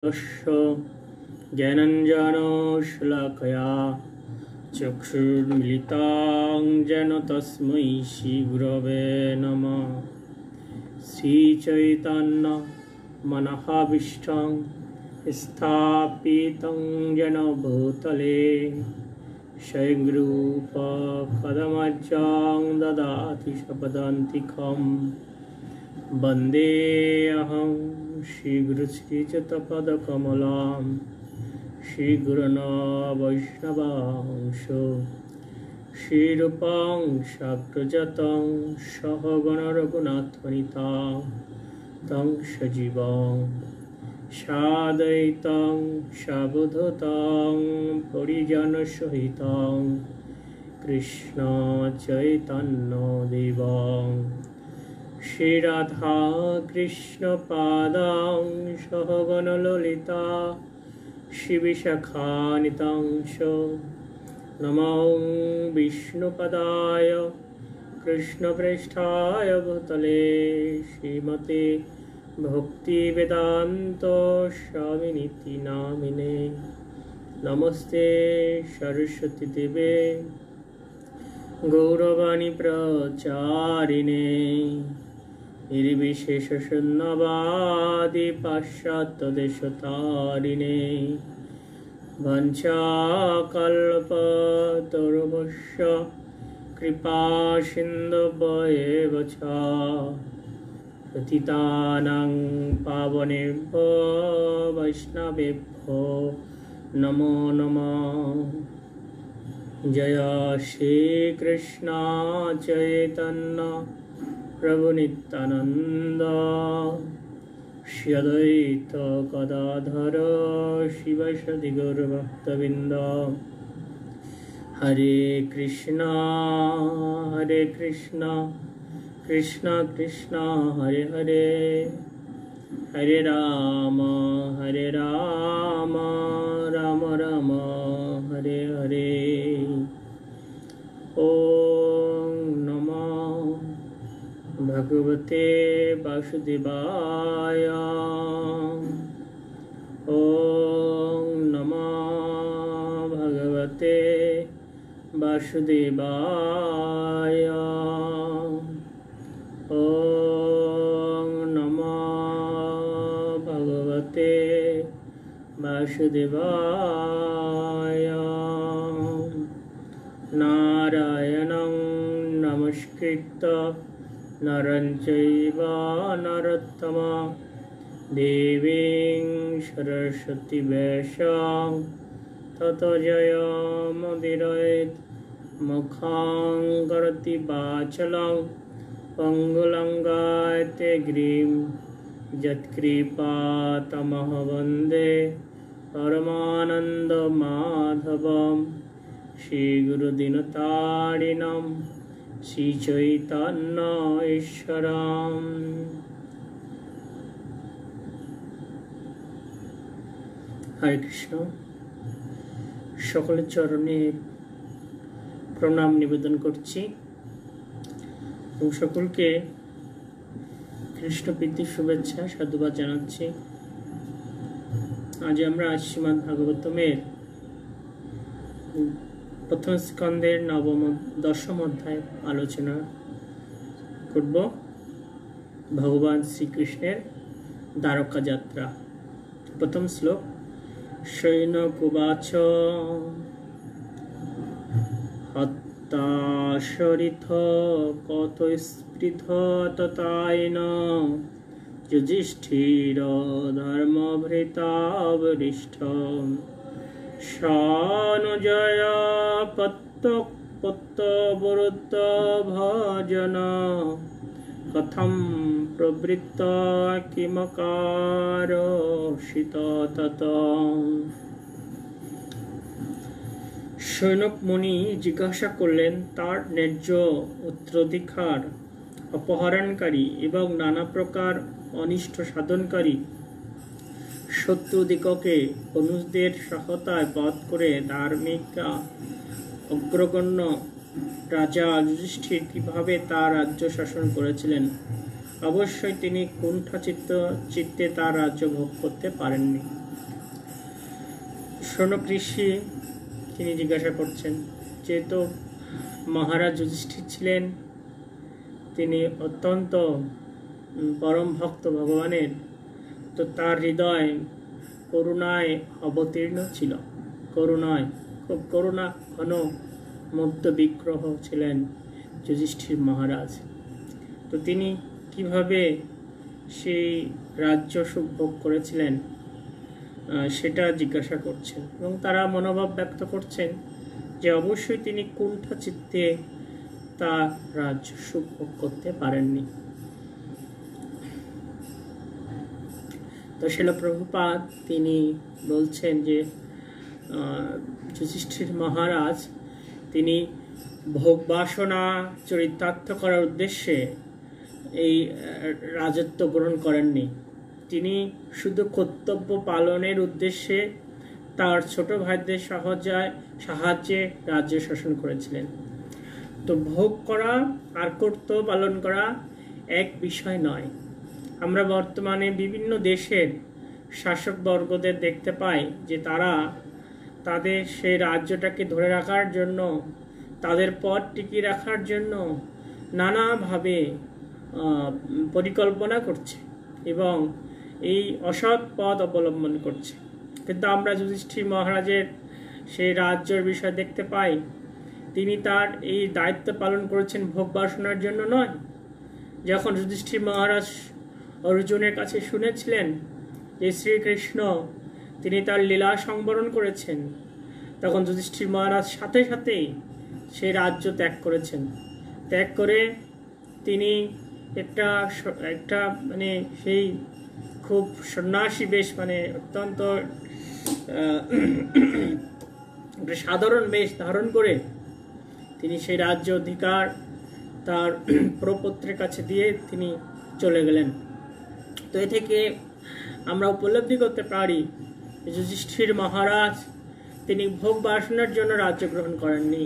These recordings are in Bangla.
तस्य ज्ञानाञ्जनशलाकया चक्षुर्मिलितं येन तस्मै श्रीगुरवे नमः। श्रीचैतन्यमनोभीष्टं स्थापितं येन भूतले स्वयं रूपकदामृतं ददाति स्वपदान्तिकं। वन्देऽहं श्रीगुरुश्रीयुतपदकमलं श्रीगुरून् वैष्णवांश श्रीरूपं साग्रजातं सहगण रघुनाथान्वितं तं सजीवं साद्वैतं सावधूतं परिजनसहितं कृष्ण चैतन्यदेवं श्री राधा कृष्ण पादां सहगण ललिता श्री विशाखान्वितं च नमो विष्णुपदाय कृष्णप्रेष्ठाय भूतले श्रीमते भक्तिवेदान्त स्वामिनिति नामिने। नमस्ते सरस्वती देवे गौरवाणी प्रचारिणे निर्विशेष शून्यवादी पाश्चात्य देशतारिणे वंशाकल्पतरुभ्यश्च कृपा सिन्धुभ्येव च पतितानां पावनेभ्यो वैष्णवेभ्यो नमो नमः। जय श्री कृष्ण चैतन्य प्रभु नित्यानंद श्री अद्वैत गदाधर शिवासादि गौरभक्तवृंद। हरे कृष्णा कृष्णा कृष्णा हरे हरे हरे राम राम राम हरे हरे। ओम नमो भगवते वासुदेवाय। ओम नमो भगवते वासुदेवाय। ओम नमो भगवते वासुदेवाय। नारायणं नमस्कृत्य नरं चैव नरोत्तमं देवीं सरस्वतीं व्यासं ततो जयमुदीरयेत्। मुखं करोति वाचालं पङ्गुलङ्गायते गिरिं यत्कृपातमहं वन्दे परमानन्दमाधवं। श्रीगुरुदीनतारिणं श्रीचैतन्य ईश्वरम्। हरे कृष्ण। সকলের চরণে প্রণাম নিবেদন করছি এবং সকলকে কৃষ্ণপ্রীতির শুভেচ্ছা সাধুবাদ জানাচ্ছি। আজ আমরা শ্রীমদ্ ভাগবতমের প্রথম স্কন্ধের দশম অধ্যায় আলোচনা করব। ভগবান শ্রীকৃষ্ণের দ্বারকা যাত্রা। প্রথম শ্লোক। শৈনকুবাচ হত্যাশরিথ কত স্পৃথ ততায়ন যুধিষ্ঠির ধর্মভৃতাবরিষ্ঠ সানুজয় পত্তবরুদ্ধ ভজন কথম প্রবৃত্ত কিমকারোষিত তত। সৈনক মুনি জিজ্ঞাসা করলেন, তার ন্যায্য উত্তরাধিকার অপহরণকারী এবং নানা প্রকার অনিষ্ট সাধনকারী শত্রুদিগকে অনুজদের সহায়তায় বধ করে ধার্মিক অগ্রগণ্য রাজা যুধিষ্ঠির কিভাবে তার রাজ্য শাসন করেছিলেন। অবশ্যই তিনি কুণ্ঠাচিত্তে তার রাজ্য ভোগ করতে পারেননি। শৌনক ঋষি তিনি জিজ্ঞাসা করছেন, যেহেতু মহারাজ যুধিষ্ঠির ছিলেন, তিনি অত্যন্ত পরম ভক্ত ভগবানের, তো তার হৃদয় করুণায় অবতীর্ণ ছিল। করুণায়, খুব করুণা ঘন মধ্য বিগ্রহ ছিলেন যুধিষ্ঠির মহারাজ। তো তিনি কিভাবে সেই রাজ্য সুখ ভোগ করেছিলেন সেটা জিজ্ঞাসা করছেন, এবং তারা মনোভাব ব্যক্ত করছেন যে অবশ্যই তিনি কুণ্ঠা চিত্তে তার রাজ্য সুখ ভোগ করতে পারেননি। তো শিল প্রভুপাদ তিনি বলছেন যে যুধিষ্ঠির মহারাজ তিনি ভোগ বাসনা চরিতার্থ করার উদ্দেশ্যে এই রাজত্ব গ্রহণ করেননি। তিনি শুধু কর্তব্য পালনের উদ্দেশ্যে তার ছোট ভাইদের সাহায্যে রাজ্য শাসন করেছিলেন। তো ভোগ করা আর কর্তব্য পালন করা এক বিষয় নয়। আমরা বর্তমানে বিভিন্ন দেশের শাসকবর্গদের দেখতে পাই যে তারা তাদের সেই রাজ্যটাকে ধরে রাখার জন্য, তাদের পদ টিকিয়ে রাখার জন্য নানাভাবে পরিকল্পনা করছে এবং এই অসৎ পথ অবলম্বন করছে। কিন্তু আমরা যুধিষ্ঠির মহারাজের সেই রাজ্যের বিষয় দেখতে পাই, তিনি তার এই দায়িত্ব পালন করেছেন ভোগ বাসনার জন্য নয়। যখন যুধিষ্ঠির মহারাজ অর্জুনের কাছে শুনেছিলেন যে শ্রীকৃষ্ণ তিনি তার লীলা সংবরণ করেছেন, তখন যুধিষ্ঠির মহারাজ সাথে সাথেই সেই রাজ্য ত্যাগ করেছেন। ত্যাগ করে তিনি একটা মানে সেই খুব সন্ন্যাসী বেশ, মানে অত্যন্ত সাধারণ বেশ ধারণ করে তিনি সেই রাজ্য অধিকার তার প্রপত্রের কাছে দিয়ে তিনি চলে গেলেন। তো এ থেকে আমরা উপলব্ধি করতে পারি যুধিষ্ঠির মহারাজ তিনি ভোগ বাসনার জন্য রাজ্য গ্রহণ করেননি,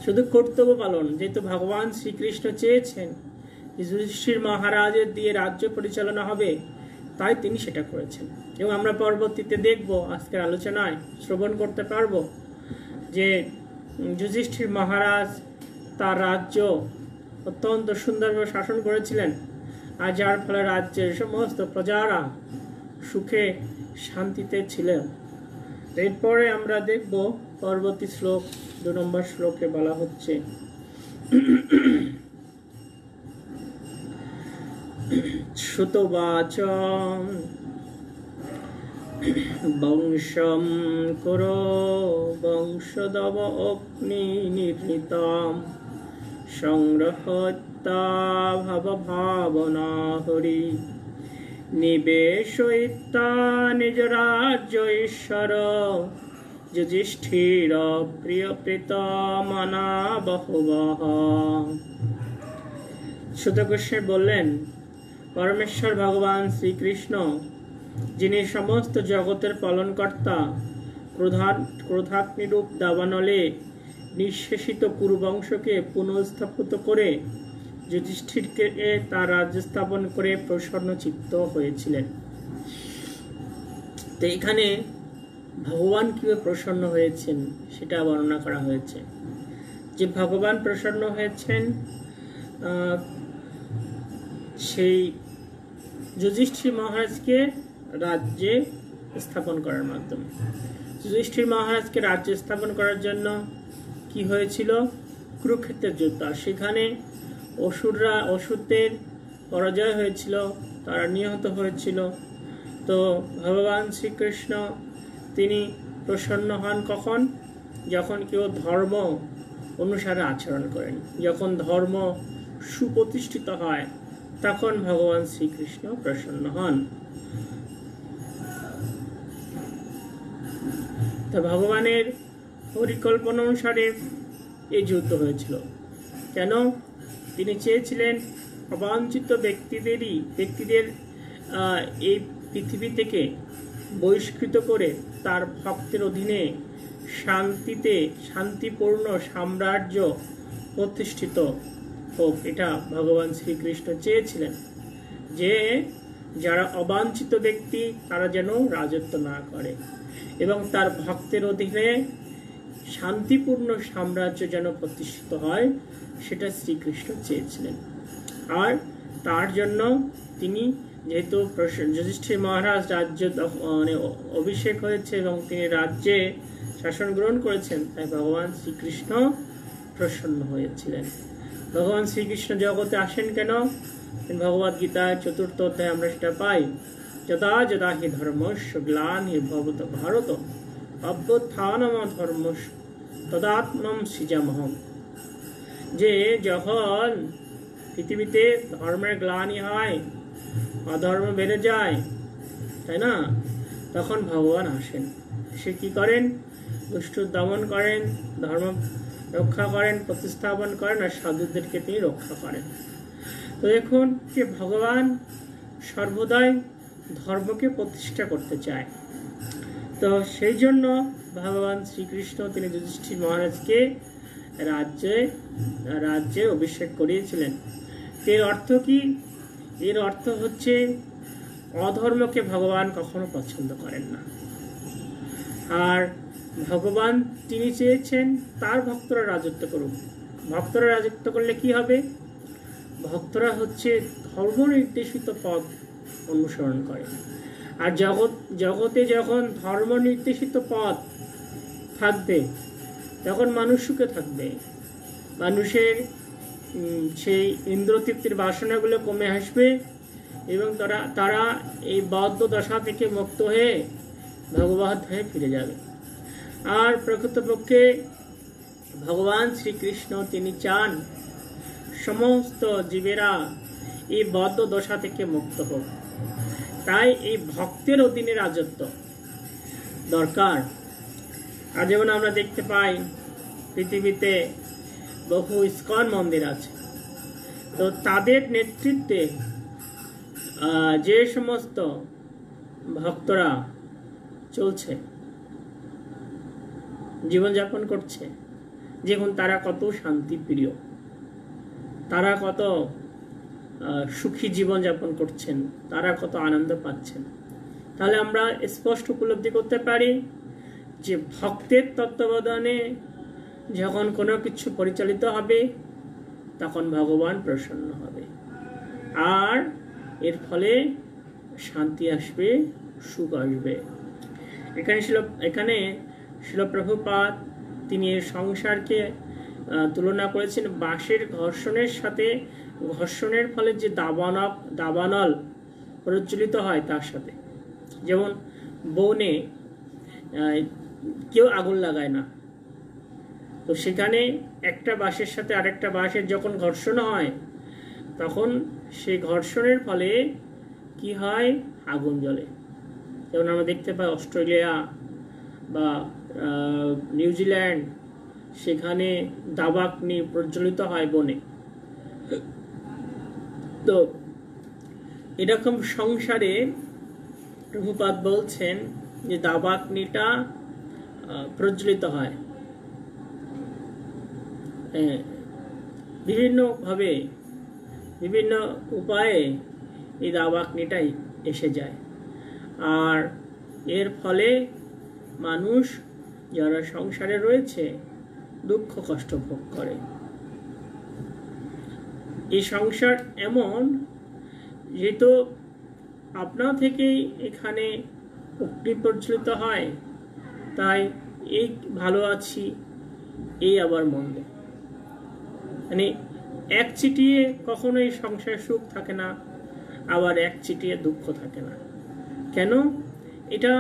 শুধু কর্তব্য পালন। যেহেতু ভগবান শ্রীকৃষ্ণ চেয়েছেন যে যুধিষ্ঠির মহারাজের দিয়ে রাজ্য পরিচালনা হবে, তাই তিনি সেটা করেছেন। এবং আমরা পরবর্তীতে দেখব, আজকের আলোচনায় শ্রবণ করতে পারব যে যুধিষ্ঠির মহারাজ তার রাজ্য অত্যন্ত সুন্দরভাবে শাসন করেছিলেন, আর যার ফলে রাজ্যের সমস্ত প্রজারা সুখে শান্তিতে ছিলেন। এরপরে আমরা দেখব পরবর্তী শ্লোক, 2 নম্বর শ্লোকে বলা হচ্ছে, শ্রুতবাচ বংশম করো বংশদব অগ্নি নির্ণীতম সংগ্রহত্যা ভাব ভাবনা হরি নিবেশয়িতা নিজ রাজ্য ঈশ্বর যুধিষ্ঠির প্রিয় প্রীতমনা বহুবহ। সুত গোস্বামী বললেন, পরমেশ্বর ভগবান শ্রীকৃষ্ণ, যিনি সমস্ত জগতের পালনকর্তা, ক্রোধাগ্নিরূপ দাবানলে নিঃশেষিত কুরুবংশকে পুনঃস্থাপিত করে যুধিষ্ঠিরকে তার রাজ্য স্থাপন করে প্রসন্ন চিত্ত হয়েছিলেন। তো এখানে ভগবান কিভাবে প্রসন্ন হয়েছেন সেটা বর্ণনা করা হয়েছে। যে ভগবান প্রসন্ন হয়েছেন সেই যুধিষ্ঠির মহারাজকে রাজ্যে স্থাপন করার মাধ্যমে। যুধিষ্ঠির মহারাজকে রাজ্য স্থাপন করার জন্য কি হয়েছিল? কুরুক্ষেত্রের যুদ্ধ। সেখানে অসুরদের পরাজয় হয়েছিল, তারা নিহত হয়েছিল। তো ভগবান শ্রীকৃষ্ণ তিনি প্রসন্ন হন কখন? যখন কেউ ধর্ম অনুসারে আচরণ করেন, যখন ধর্ম সুপ্রতিষ্ঠিত হয়, তখন ভগবান শ্রীকৃষ্ণ প্রসন্ন হন। তো ভগবানের পরিকল্পনা অনুসারে এই যুদ্ধ হয়েছিল। কেন? তিনি চেয়েছিলেন অবাঞ্ছিত ব্যক্তিদের এই পৃথিবী থেকে বহিষ্কৃত করে তার ভক্তের অধীনে শান্তিপূর্ণ সাম্রাজ্য প্রতিষ্ঠিত হোক। এটা ভগবান শ্রীকৃষ্ণ চেয়েছিলেন, যে যারা অবাঞ্ছিত ব্যক্তি তারা যেন রাজত্ব না করে এবং তার ভক্তের অধীনে শান্তিপূর্ণ সাম্রাজ্য যেন প্রতিষ্ঠিত হয়, সেটা শ্রীকৃষ্ণ চেয়েছিলেন। আর তার জন্য তিনি যেহেতু যুধিষ্ঠির মহারাজ রাজ্য মানে অভিষেক হয়েছে এবং তিনি রাজ্যে শাসন গ্রহণ করেছেন, তাই ভগবান শ্রীকৃষ্ণ প্রসন্ন হয়েছিলেন। ভগবান শ্রীকৃষ্ণ জগতে আসেন কেন? ভগবদ গীতায় 4th অধ্যায়ে আমরা সেটা পাই, যদা যদা হি ধর্মস্য গ্লানির্ভবত ভারত অভ্যুত্থানম ধর্মস্য তদাত্মনম সৃজামহম। যে যখন পৃথিবীতে ধর্মের গ্লানি হয়, অধর্ম বেড়ে যায়, তাই না, তখন ভগবান আসেন। সে কি করেন? দুষ্টু দমন করেন, ধর্ম রক্ষা করেন, প্রতিস্থাপন করেন, আর সাধুদেরকে তিনি রক্ষা করেন। তো দেখুন যে ভগবান সর্বদাই ধর্মকে প্রতিষ্ঠা করতে চায়। তো সেই জন্য ভগবান শ্রীকৃষ্ণ তিনি যুধিষ্ঠির মহারাজকে রাজ্যে অভিষেক করিয়েছিলেন। এর অর্থ কি? এর অর্থ হচ্ছে অধর্মকে ভগবান কখনো পছন্দ করেন না। আর ভগবান তিনি চেয়েছেন তার ভক্তরা রাজত্ব করুক। ভক্তরা রাজত্ব করলে কি হবে? ভক্তরা হচ্ছে ধর্ম নির্দেশিত পথ অনুসরণ করে। আর জগতে যখন ধর্ম নির্দেশিত পথ থাকবে তখন মানুষ সুখে থাকবে। মানুষের সেই ইন্দ্রতৃপ্তির বাসনাগুলো কমে আসবে এবং তারা এই বদ্ধ দশা থেকে মুক্ত হয়ে ভগবত হয়ে ফিরে যাবে। আর প্রকৃতপক্ষে ভগবান শ্রীকৃষ্ণ তিনি চান সমস্ত জীবেরা এই বদ্ধ দশা থেকে মুক্ত হোক। তাই এই ভক্তের অধীনে রাজত্ব দরকার। আর যেমন আমরা দেখতে পাই পৃথিবীতে বহু ইস্কন মন্দির আছে, তো তাদের নেতৃত্বে যে সমস্ত ভক্তরা চলছে, জীবনযাপন করছে, দেখুন তারা কত শান্তিপ্রিয়, তারা কত সুখী জীবনযাপন করছেন, তারা কত আনন্দ পাচ্ছেন। তাহলে আমরা স্পষ্ট উপলব্ধি করতে পারি যে ভক্তের তত্ত্বাবধানে যখন কোনো কিছু পরিচালিত হবে তখন ভগবান প্রসন্ন হবে, আর এর ফলে শান্তি আসবে, সুখ আসবে। এখানে শিল প্রভুপাদ তিনি এর সংসারকে তুলনা করেছেন বাঁশের ঘর্ষণের সাথে, ঘর্ষণের ফলে যে দাবানল প্রজ্বলিত হয় তার সাথে। যেমন বনে কেউ আগুন লাগায় না, তো সেখানে একটা বাঁশের সাথে আরেকটা বাঁশের যখন ঘর্ষণ হয় তখন সেই ঘর্ষণের ফলে কি হয়? আগুন জ্বলে। যেমন আমরা দেখতে পাই অস্ট্রেলিয়া বা নিউজিল্যান্ড, সেখানে দাবাগ্নি প্রজ্বলিত হয় বনে। তো এরকম সংসারে প্রভুপাদ বলছেন যে দাবাগ্নিটা প্রজ্বলিত হয় বিভিন্নভাবে, বিভিন্ন উপায়ে এই দাবাগ্নিটাই এসে যায়। আর এর ফলে মানুষ যারা সংসারে রয়েছে দুঃখ কষ্ট ভোগ করে। এই সংসার এমন, যেহেতু আপনা থেকেই এখানে উক্তি প্রচলিত হয়, তাই এই ভালো আছি, এই আবার মন্দ, মানে এক চিটিয়ে কখনোই সংসার সুখ থাকে না, আবার এক চিটিয়ে দুঃখ থাকে না। কেন? এটা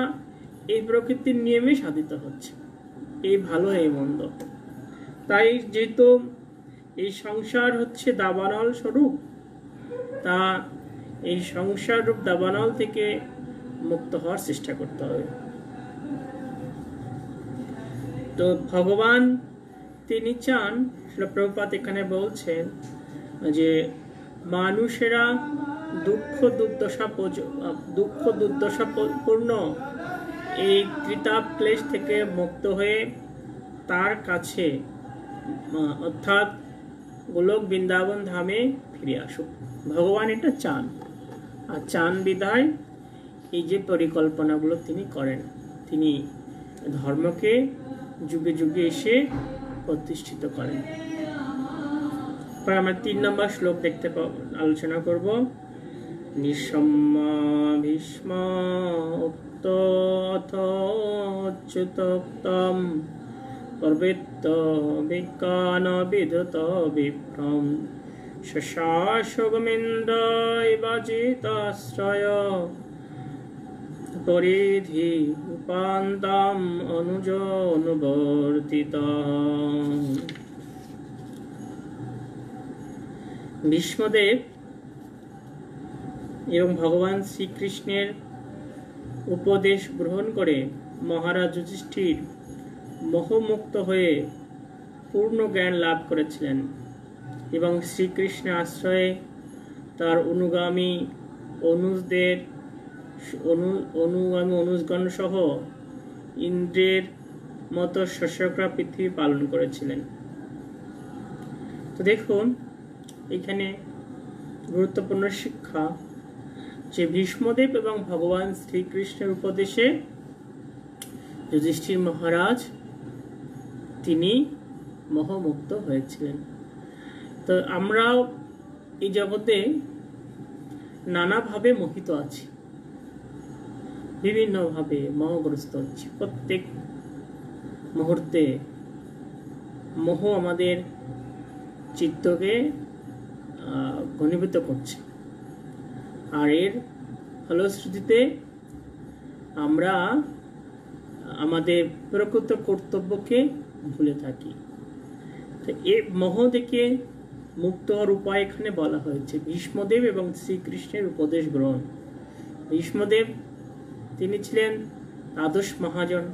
এই প্রকৃতির নিয়মে সাধিত হচ্ছে, এই ভালো এই মন্দ। তাই যেহেতু এই সংসার হচ্ছে দাবানল স্বরূপ, তা এই সংসার রূপ দাবানল থেকে মুক্ত হওয়ার চেষ্টা করতে হবে। তো ভগবান তিনি চান, প্রভুপাদ এখানে বলছেন যে মানুষেরা দুঃখ দুর্দশা পূর্ণ এই ত্রিতাপ ক্লেশ থেকে মুক্ত হয়ে তার কাছে অর্থাৎ গোলক বৃন্দাবন ধামে ফিরে আসুক। ভগবান এটা চান। আর চান বিধায় এই যে পরিকল্পনাগুলো তিনি করেন, তিনি ধর্মকে যুগে যুগে এসে প্রতিষ্ঠিত করেন। আমরা 3 নম্বর শ্লোক দেখতে আলোচনা করব। নিঃসম্ম ভীষ্ম উক্ত অথ অচ্যুতোক্তম প্রবৃত্ত বিজ্ঞান বিদুত বিভ্রম শশাশোগমিন্দ্রায় বাজিতাশ্রয় পরিধি উপান্তাম অনুজ অনুবর্তিত। ভীষ্মদেব এবং ভগবান শ্রীকৃষ্ণের উপদেশ গ্রহণ করে মহারাজ যুধিষ্ঠির মোহমুক্ত হয়ে পূর্ণ জ্ঞান লাভ করেছিলেন এবং শ্রীকৃষ্ণের আশ্রয়ে তার অনুজগণ সহ ইন্দ্রের মতো শাসকরা পৃথিবী পালন করেছিলেন। তো দেখুন, এখানে গুরুত্বপূর্ণ শিক্ষা যে ভীষ্মদেব এবং ভগবান শ্রীকৃষ্ণের উপদেশে যুধিষ্ঠির মহারাজ তিনি মোহমুক্ত হয়েছিলেন। তো আমরাও এই জগতে নানাভাবে মোহিত আছি, বিভিন্নভাবে মোহগ্রস্ত হচ্ছি। প্রত্যেক মুহূর্তে মোহ আমাদের চিত্তকে ঘনীভূত করছে, আর এর ফলশ্রুতিতে আমরা আমাদের প্রকৃত কর্তব্যকে ভুলে থাকি। তো এই মোহ থেকে মুক্ত হওয়ার উপায় এখানে বলা হয়েছে ভীষ্মদেব এবং শ্রীকৃষ্ণের উপদেশ গ্রহণ। ভীষ্মদেব তিনি ছিলেন দ্বাদশ মহাজন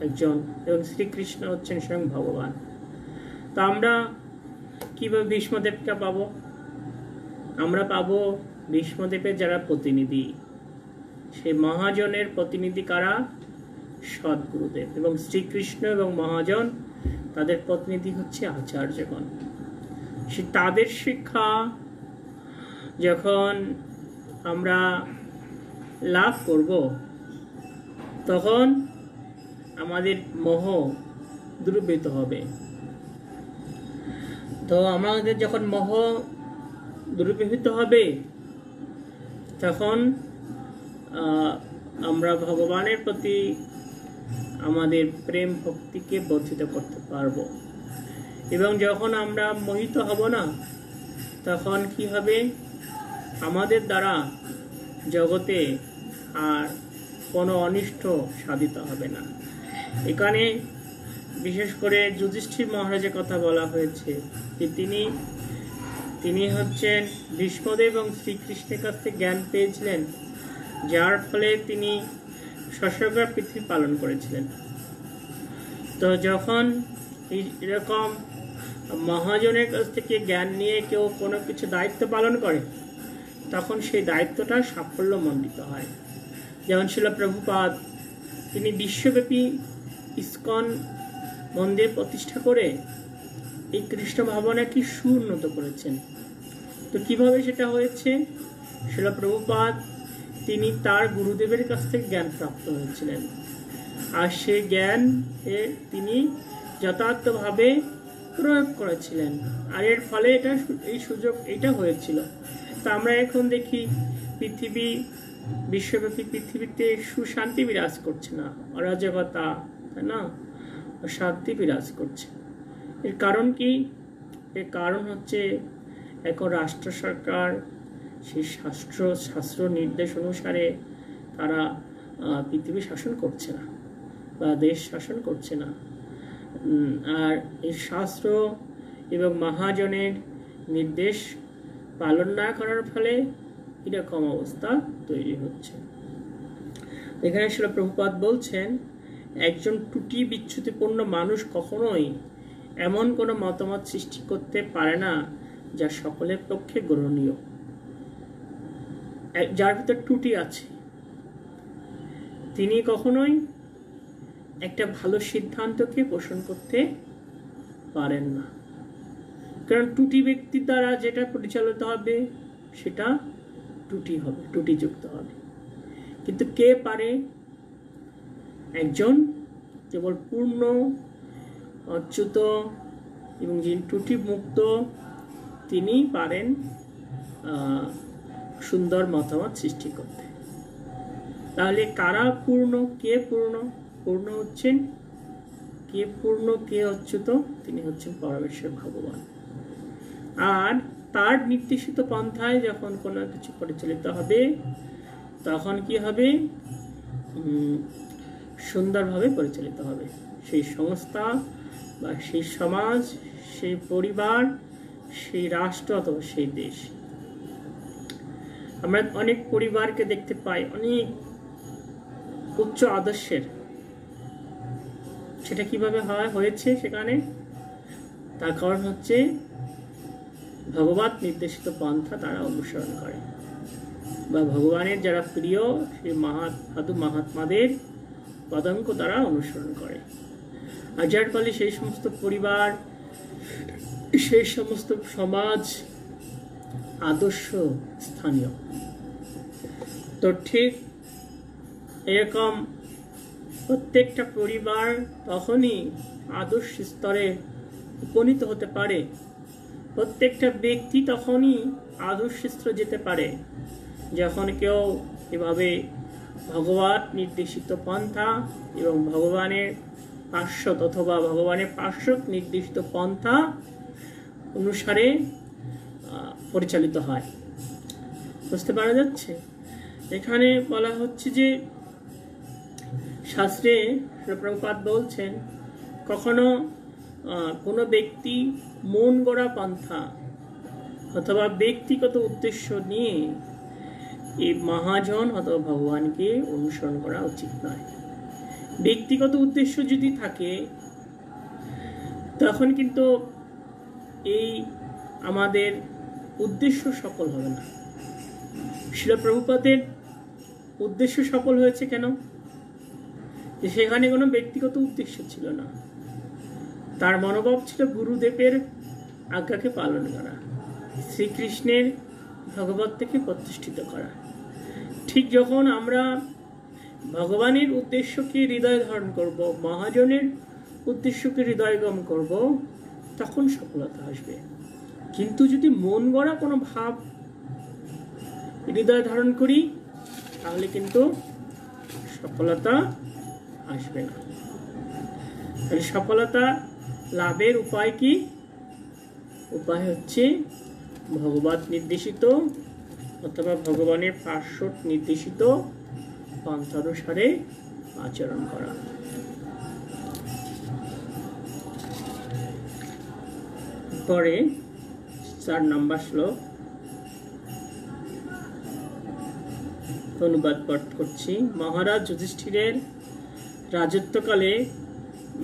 একজন, এবং শ্রীকৃষ্ণ হচ্ছেন স্বয়ং ভগবান। তা আমরা কিভাবে ভীষ্মদেবকে পাবো? আমরা পাবো ভীষ্মদেবের যারা প্রতিনিধি, সেই মহাজনের প্রতিনিধি কারা? সদ্গুরুদেব। এবং শ্রীকৃষ্ণ এবং মহাজন তাদের প্রতিনিধি হচ্ছে আচার্যগণ। সে তাদের শিক্ষা যখন আমরা লাভ করব, তখন আমাদের মোহ দূরীভূত হবে। তো আমাদের যখন মোহ দূরীভূত হবে, তখন আমরা ভগবানের প্রতি আমাদের প্রেম ভক্তিকে বর্ধিত করতে পারবো। এবং যখন আমরা মোহিত হব না, তখন কি হবে? আমাদের দ্বারা জগতে আর কোনো অনিষ্ট সাধিত হবে না। এখানে বিশেষ করে যুধিষ্ঠির মহারাজের কথা বলা হয়েছে যে তিনি হচ্ছেন ভীষ্মদেব এবং শ্রীকৃষ্ণের কাছ থেকে জ্ঞান পেয়েছিলেন, যার ফলে তিনি শাসকরা পৃথিবী পালন করেছিলেন। তো যখন এরকম মহাজনের কাছ থেকে জ্ঞান নিয়ে কেউ কোনো কিছু দায়িত্ব পালন করে, তখন সেই দায়িত্বটা সাফল্যমণ্ডিত হয়। যেমন শিল প্রভুপাদ, তিনি বিশ্বব্যাপী ইস্কন মন্দির প্রতিষ্ঠা করে এই কৃষ্ণ ভাবনাকে সুউন্নত করেছেন। তো কিভাবে সেটা হয়েছে? শিল প্রভুপাদ তিনি তার গুরুদেবের কাছ থেকে জ্ঞান প্রাপ্ত হয়েছিলেন, আর সেই জ্ঞান তিনি যথার্থভাবে প্রয়োগ করেছিলেন, আর এর ফলে এইটা হয়েছিল। তা আমরা এখন দেখি বিশ্বব্যাপী পৃথিবীতে সুশান্তি বিরাজ করছে না, অরাজকতা, তাই না, শান্তি বিরাজ করছে। এর কারণ কি? এর কারণ হচ্ছে এখন রাষ্ট্র সরকার সেই শাস্ত্র নির্দেশ অনুসারে তারা পৃথিবী শাসন করছে না বা দেশ শাসন করছে না। আর এই শাস্ত্র এবং মহাজনের নির্দেশ পালন না করার ফলে এরকম অবস্থা তৈরি হচ্ছে। এখানে শিল প্রভুপাদ বলছেন, একজন ত্রুটি বিচ্যুতিপূর্ণ মানুষ কখনোই এমন কোনো মতামত সৃষ্টি করতে পারে না যা সকলের পক্ষে গ্রহণীয়। যার ভিতর ত্রুটি আছে তিনি কখনোই একটা ভালো সিদ্ধান্তকে পোষণ করতে পারেন না, কারণ ত্রুটি ব্যক্তির দ্বারা যেটা পরিচালিত হবে সেটা ত্রুটিযুক্ত হবে। কিন্তু কে পারে? একজন কেবল পূর্ণ, অচ্যুত এবং যিনি ত্রুটি মুক্ত, তিনি পারেন সুন্দর মতামত সৃষ্টি করতে। তাহলে কারা পূর্ণ, কে পূর্ণ? পূর্ণ হচ্ছেন, কে পূর্ণ, কে অচ্যুত? তিনি হচ্ছেন পরমেশ্বর ভগবান। আর তার নির্দেশিত পন্থায় যখন কোনো কিছু পরিচালিত হবে, তখন কি হবে? সুন্দরভাবে পরিচালিত হবে সেই সংস্থা বা সেই সমাজ, সেই পরিবার, সেই রাষ্ট্র অথবা সেই দেশ। আমরা অনেক পরিবারকে দেখতে পাই অনেক উচ্চ আদর্শের। সেটা কিভাবে হয়েছে সেখানে? তার কারণ হচ্ছে ভগবত নির্দেশিত পন্থা তারা অনুসরণ করে, বা ভগবানের যারা প্রিয় সেই সাধু মহাত্মাদের পদাঙ্ক তারা অনুসরণ করে। আর যার ফলে সেই সমস্ত পরিবার, সেই সমস্ত সমাজ আদর্শ স্থানীয়। তো ঠিক এরকম প্রত্যেকটা পরিবার তখনই আদর্শ স্তরে উপনীত হতে পারে, প্রত্যেকটা ব্যক্তি তখনই আদর্শ স্তরে যেতে পারে যখন কেউ এভাবে ভগবত নির্দেশিত পন্থা এবং ভগবানের পার্শ্বদ অথবা ভগবানের পার্শ্বদ নির্দেশিত পন্থা অনুসারে পরিচালিত হয়। বুঝতে পারা যাচ্ছে? এখানে বলা হচ্ছে যে শাস্ত্রে প্রভুপাদ বলছেন, কখনো কোনো ব্যক্তি মন গড়া পন্থা অথবা ব্যক্তিগত উদ্দেশ্য নিয়ে এই মহাজন অথবা ভগবানকে অনুসরণ করা উচিত নয়। ব্যক্তিগত উদ্দেশ্য যদি থাকে তখন কিন্তু এই আমাদের উদ্দেশ্য সফল হবে না। শিল প্রভুপাদের উদ্দেশ্য সফল হয়েছে কেন? যে সেখানে কোনো ব্যক্তিগত উদ্দেশ্য ছিল না, তার মনোভাব ছিল গুরুদেবের আজ্ঞাকে পালন করা, শ্রীকৃষ্ণের ভগবত থেকে প্রতিষ্ঠিত করা। ঠিক যখন আমরা ভগবানের উদ্দেশ্যকে হৃদয় ধারণ করব, মহাজনের উদ্দেশ্যকে হৃদয়গম করব, তখন সফলতা আসবে। কিন্তু যদি মন গড়া কোনো ভাব হৃদয় ধারণ করি তাহলে কিন্তু সফলতা আসবে না। তাহলে সফলতা লাভের উপায় কি? উপায় হচ্ছে ভগবত নির্দেশিত অথবা ভগবানের পার্শ্বদ নির্দেশিত পন্থানুসারে আচরণ করা। পরে 4 নম্বর শ্লোক অনুবাদ পাঠ করছি। মহারাজ যুধিষ্ঠিরের রাজত্বকালে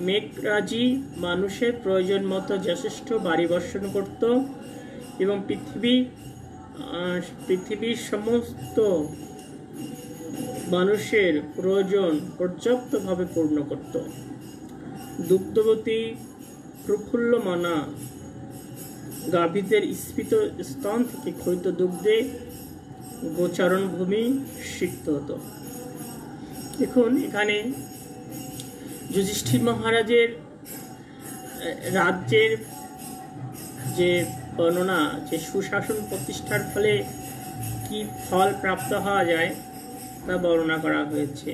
মেঘরাজি মানুষের প্রয়োজন মতো যথেষ্ট বাড়ি বর্ষণ করত এবং পৃথিবীর সমস্ত মানুষের প্রয়োজন পর্যাপ্তভাবে পূর্ণ করত। দুগ্ধবতী প্রফুল্লমানা গাভীদের স্ফীত স্তন থেকে ক্ষয়িত দুগ্ধে গোচারণ ভূমি সিক্ত হতো। দেখুন এখানে যুধিষ্ঠির মহারাজের রাজ্যের যে বর্ণনা, যে সুশাসন প্রতিষ্ঠার ফলে কি ফল প্রাপ্ত হওয়া যায় তা বর্ণনা করা হয়েছে।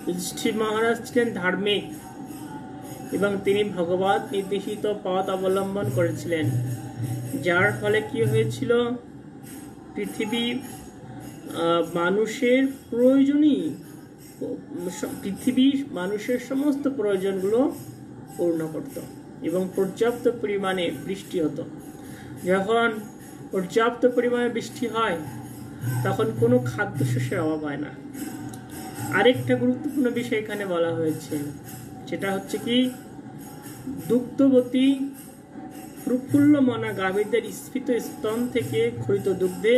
যুধিষ্ঠির মহারাজ ছিলেন ধার্মিক এবং তিনি ভগবত নির্দেশিত পথ অবলম্বন করেছিলেন, যার ফলে কি হয়েছিল? পৃথিবী মানুষের প্রয়োজনই, পৃথিবী মানুষের সমস্ত প্রয়োজনগুলো পূর্ণ করত এবং পর্যাপ্ত পরিমাণে বৃষ্টি হতো। যখন পর্যাপ্ত পরিমাণে বৃষ্টি হয় তখন কোনো খাদ্যশস্যের অভাব হয় না। আরেকটা গুরুত্বপূর্ণ বিষয় এখানে বলা হয়েছে, সেটা হচ্ছে কি, দুগ্ধবতী প্রফুল্লমনা গাভীদের স্ফীত স্তন থেকে ক্ষয়িত দুগ্ধে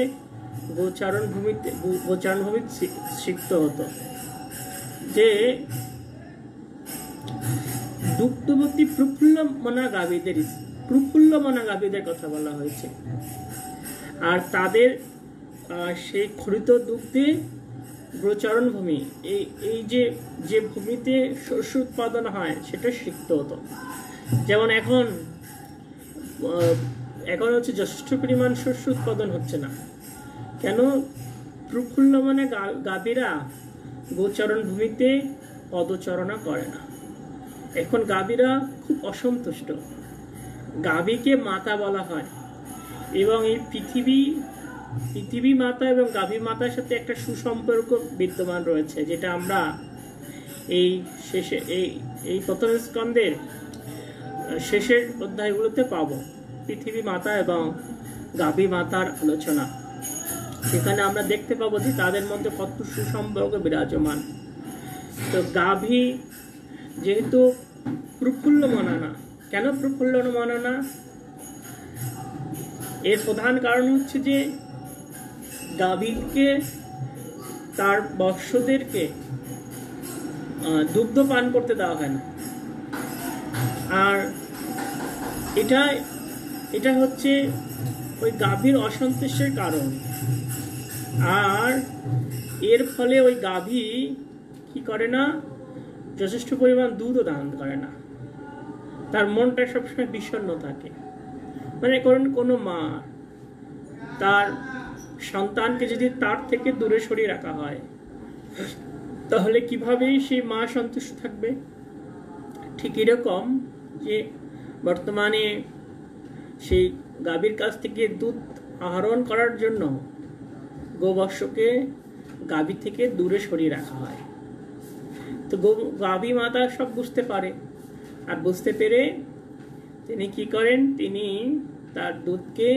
গোচারণ ভূমি সিক্ত হতো। যে দুগ্ধবতী প্রফুল্লমনা গাভীদের কথা বলা হয়েছে, আর তাদের সেই খরিত দুগ্ধে গোচরণ ভূমি, এই যে ভূমিতে শস্য উৎপাদন হয় সেটা সিক্ত হতো। যেমন এখন হচ্ছে যথেষ্ট পরিমাণ শস্য উৎপাদন হচ্ছে না। কেন? প্রফুল্ল মানে গাভীরা গোচরণ ভূমিতে পদচারণা করে না। এখন গাভীরা খুব অসন্তুষ্ট। গাভীকে মাতা বলা হয় এবং এই পৃথিবী মাতা এবং গাভী মাতার সাথে একটা সুসম্পর্ক বিদ্যমান রয়েছে, যেটা আমরা এই শেষে এই প্রথম স্কন্ধের শেষের অধ্যায়গুলোতে পাবো। পৃথিবী মাতা এবং গাভী মাতার আলোচনা, সেখানে আমরা দেখতে পাবো যে তাদের মধ্যে কত সুসম্পর্ক বিরাজমান। তো গাভী যেহেতু প্রফুল্ল মনা না, কেন প্রফুল্ল মনা না? এর প্রধান কারণ হচ্ছে যে গাভীকে তার বৎসদেরকে দুগ্ধ পান করতে দেওয়া হয় না। আর এটা হচ্ছে ওই গাভীর অসন্তোষের কারণ। আর এর ফলে ওই গাভী কি করে না, যথেষ্ট পরিমাণ দুধও দান করে না। তার মনটা সবসময় বিষণ্ণ থাকে। মানে কোনো মা তার সন্তানকে যদি তার থেকে দূরে সরিয়ে রাখা হয়, তাহলে কিভাবেই সেই মা সন্তুষ্ট থাকবে? ঠিক এরকম যে বর্তমানে সেই গাভীর কাছ থেকে দুধ আহরণ করার জন্য গোবৎসকে গাভী থেকে দূরে সরিয়ে রাখা হয়। তো গাভী মাতা সব বুঝতে পারে, আর বুঝতে পেরে তিনি কি করেন, তিনি তার দুধকে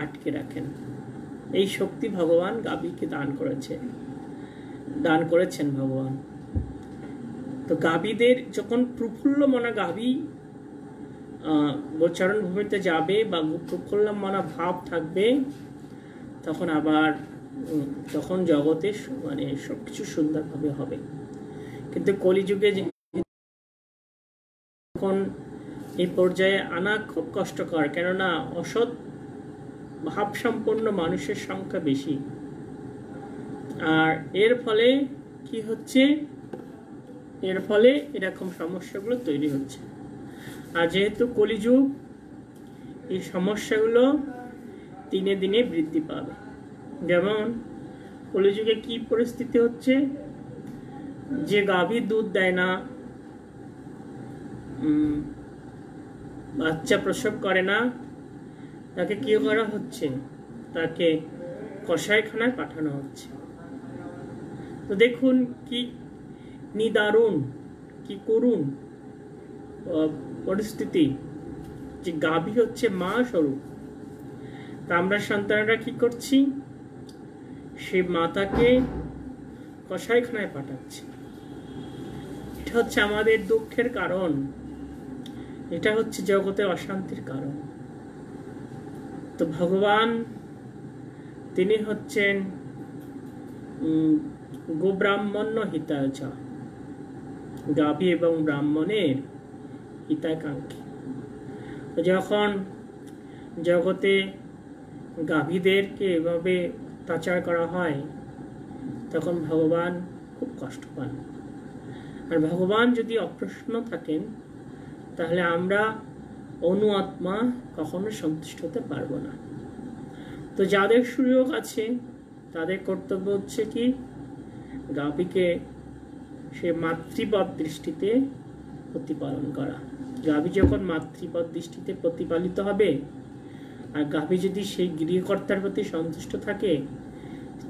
আটকে রাখেন। এই শক্তি ভগবান গাভীকে দান করেছেন ভগবান। তো গাভীদের যখন প্রফুল্ল মনা গাভী গোচরণ ভূমিতে যাবে বা প্রফুল্ল মনা ভাব থাকবে, তখন জগতে মানে সবকিছু সুন্দরভাবে হবে। কিন্তু কলিযুগে এখন এই পর্যায়ে আনা খুব কষ্টকর, কেননা অসৎ ভাবসম্পন্ন মানুষের সংখ্যা বেশি। আর এর ফলে কি হচ্ছে, এর ফলে এরকম সমস্যাগুলো তৈরি হচ্ছে। আর যেহেতু কলিযুগ, এই সমস্যাগুলো দিনে দিনে বৃদ্ধি পাবে। যেমন কলিযুগে কি পরিস্থিতি হচ্ছে, যে গাভী দুধ দেয় না, বাচ্চা প্রসব করে না, তাকে কি করা হচ্ছে, তাকে কসাইখানায় পাঠানো হচ্ছে। তো দেখুন কি নিদারুণ, কি করুণ পরিস্থিতি, যে গাভী হচ্ছে মা স্বরূপ। তা আমরা সন্তানরা কি করছি, সে মাতাকে কসাইখানায় পাঠাচ্ছি। এটা হচ্ছে আমাদের দুঃখের কারণ, এটা হচ্ছে জগতের অশান্তির কারণ। তো ভগবান তিনি হচ্ছেন গোব্রাহ্মণ্য হিতায় চ, গাভী এবং ব্রাহ্মণের হিতাকাঙ্ক্ষী। যখন জগতে গাভীদেরকে এভাবে অত্যাচার করা হয়, তখন ভগবান খুব কষ্ট পান। আর ভগবান যদি অপ্রসন্ন থাকেন, তাহলে আমরা অনু আত্মা কখনো সন্তুষ্ট হতে পারবো না। তো যাদের সুযোগ আছে, তাদের কর্তব্য হচ্ছে কি, গাভীকে সে মাতৃপদ দৃষ্টিতে প্রতিপালন করা। গাভী যখন মাতৃপদ দৃষ্টিতে প্রতিপালিত হবে, আর গাভী যদি সেই গৃহকর্তার প্রতি সন্তুষ্ট থাকে,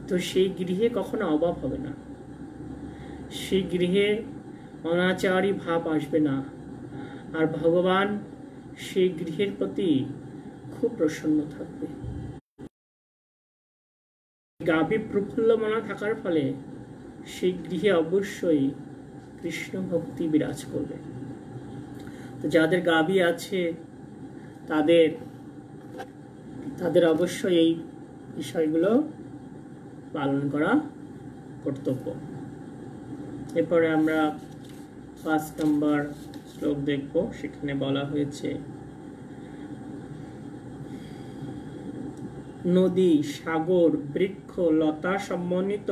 তো সেই গৃহে কখনো অভাব হবে না, সেই গৃহে অনাচারী ভাব আসবে না। আর ভগবান সেই গৃহের প্রতি খুব প্রসন্ন থাকবে। গাভী প্রফুল্ল মনা থাকার ফলে সেই গৃহে অবশ্যই কৃষ্ণ ভক্তি বিরাজ করবে। তো যাদের গাভী আছে, তাদের অবশ্যই এই বিষয়গুলো পালন করা কর্তব্য। এরপরে আমরা 5 নম্বর শ্লোক দেখব। সেখানে বলা হয়েছে, নদী, সাগর, বৃক্ষ, লতা সমন্বিত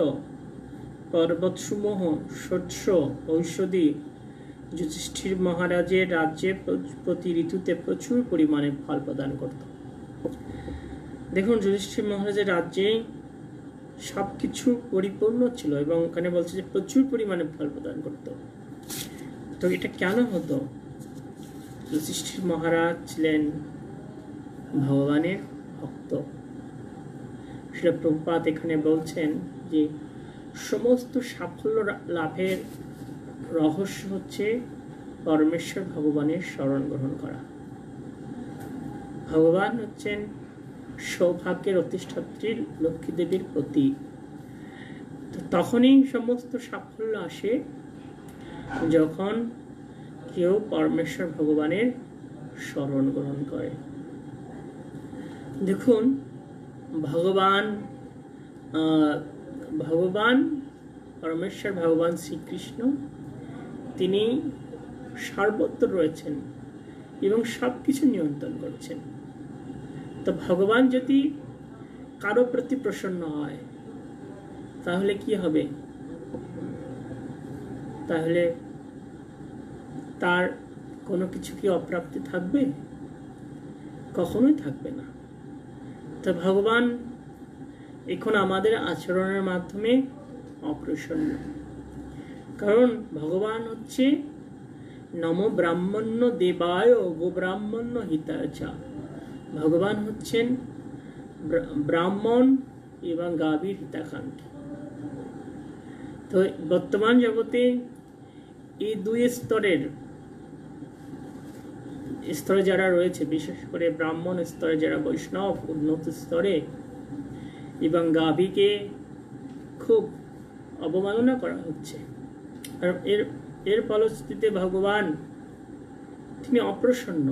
পর্বতসমূহ, শস্য, ঔষধি যুধিষ্ঠির মহারাজের রাজ্যে প্রতি ঋতুতে প্রচুর পরিমাণে ফল প্রদান করত। দেখুন, যুধিষ্ঠির মহারাজের রাজ্যে সবকিছু পরিপূর্ণ ছিল এবং ওখানে বলছে যে প্রচুর পরিমাণে ফল প্রদান করত। তো এটা কেন হতো? যুধিষ্ঠির মহারাজ ছিলেন ভগবানের ভক্ত। শ্রীল প্রভুপাদ এখানে বলছেন যে সমস্ত সাফল্য লাভের রহস্য হচ্ছে পরমেশ্বর ভগবানের শরণ গ্রহণ করা। ভগবান হচ্ছেন সৌভাগ্যের অধিষ্ঠাত্রী লক্ষ্মী দেবীর প্রতীক। তখনই সমস্ত সাফল্য আসে যখন কেউ পরমেশ্বর ভগবানের শরণ গ্রহণ করে। দেখুন, ভগবান পরমেশ্বর ভগবান শ্রীকৃষ্ণ তিনি সর্বত্র রয়েছেন এবং সবকিছু নিয়ন্ত্রণ করছেন। তো ভগবান যদি কারো প্রতি প্রসন্ন হয় তাহলে কি হবে? তাহলে তার কোনো কিছু কি অপ্রাপ্তি থাকবে? কখনোই থাকবে না। তো ভগবান এখন আমাদের আচরণের মাধ্যমে অপ্রসন্ন, কারণ ভগবান হচ্ছে নমো ব্রাহ্মণ্য দেবায় গো ব্রাহ্মণ্য হিতাচা। ভগবান হচ্ছেন ব্রাহ্মণ এবং গাভীর হিতাকাঙ্ক্ষী। তো বর্তমান জগতে এই দুই স্তরে যারা রয়েছে, বিশেষ করে ব্রাহ্মণ স্তরে যারা বৈষ্ণব উন্নত স্তরে, এবং গাভীকে খুব অবমাননা করা হচ্ছে। আর এর ফলশ্রুতিতে ভগবান তিনি অপ্রসন্ন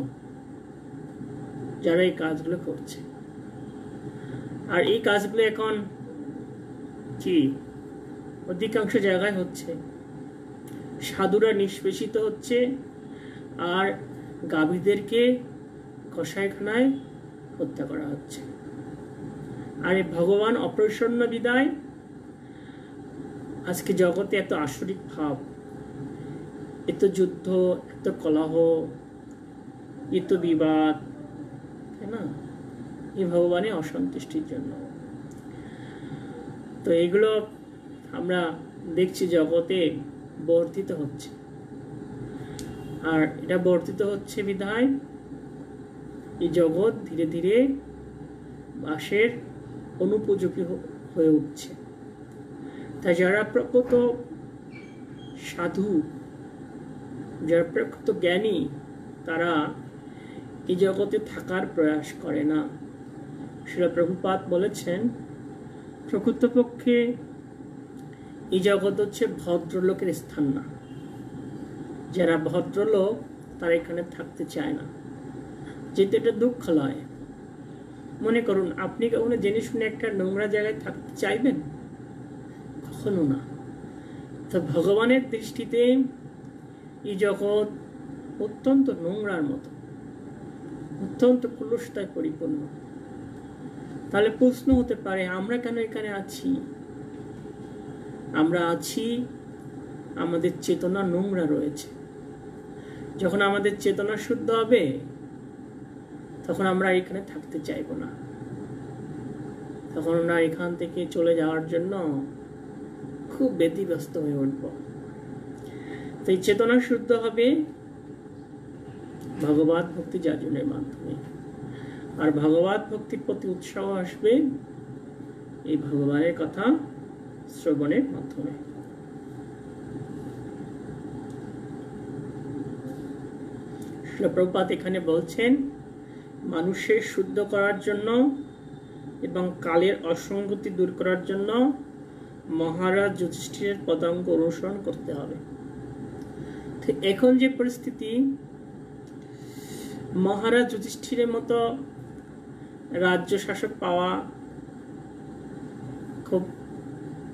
যারা এই কাজগুলো করছে। আর এই কাজগুলো এখন কি অধিকাংশ জায়গায় হচ্ছে, সাধুরা নিষ্পেষিত হচ্ছে আর গাভীদেরকে কসাইখানায় হত্যা করা হচ্ছে। আর এই ভগবান অপ্রসন্ন বিদায় আজকে জগতে এত আসরিক ভাব, এত যুদ্ধ, এত কলহ, এত বিবাদ, তাই না? এই ভগবানের অসন্তুষ্টির জন্য। তো এগুলো আমরা দেখছি জগতে বর্ধিত হচ্ছে। আর এটা বর্ধিত হচ্ছে বিধায় এই জগৎ ধীরে ধীরে বাসের অনুপযোগী হয়ে উঠছে। তাই যারা প্রকৃত সাধু, যারা প্রকৃত জ্ঞানী, তারা এই জগতে থাকার প্রয়াস করে না। শ্রীল প্রভুপাদ বলেছেন, প্রকৃতপক্ষে এই জগৎ হচ্ছে ভদ্রলোকের স্থান না। যারা ভদ্রলোক তারা এখানে থাকতে চায় না, যেহেতু এটা দুঃখ লয়। মনে করুন, আপনি কখনো জেনে শুনে একটা নোংরা জায়গায় থাকতে চাইবেন? কখনো না। তো ভগবানের দৃষ্টিতে এই জগৎ অত্যন্ত নোংরার মতো, অত্যন্ত কুলুষতায় পরিপূর্ণ। তাহলে প্রশ্ন হতে পারে, আমরা কেন এখানে আছি? আমরা আছি, আমাদের চেতনা নোংরা রয়েছে। যখন আমাদের চেতনা শুদ্ধ হবে তখন আমরা এখানে থাকতে চাইব না, তখন আমরা এখান থেকে চলে যাওয়ার জন্য খুব ব্যতিব্যস্ত হয়ে উঠব। তো এই চেতনা শুদ্ধ হবে ভগবত ভক্তি যাজনের মাধ্যমে। আর ভগবত ভক্তির প্রতি উৎসাহ আসবে এই ভগবানের কথা শ্রবণের মাধ্যমে। প্রভুপাদ এখানে বলছেন, মানুষের শুদ্ধ করার জন্য এবং কালের অসঙ্গতি দূর করার জন্য মহারাজ যুধিষ্ঠিরের পদাঙ্ক অনুসরণ করতে হবে। এখন যে পরিস্থিতি, মহারাজ যুধিষ্ঠিরের মতো রাজ্য শাসক পাওয়া খুব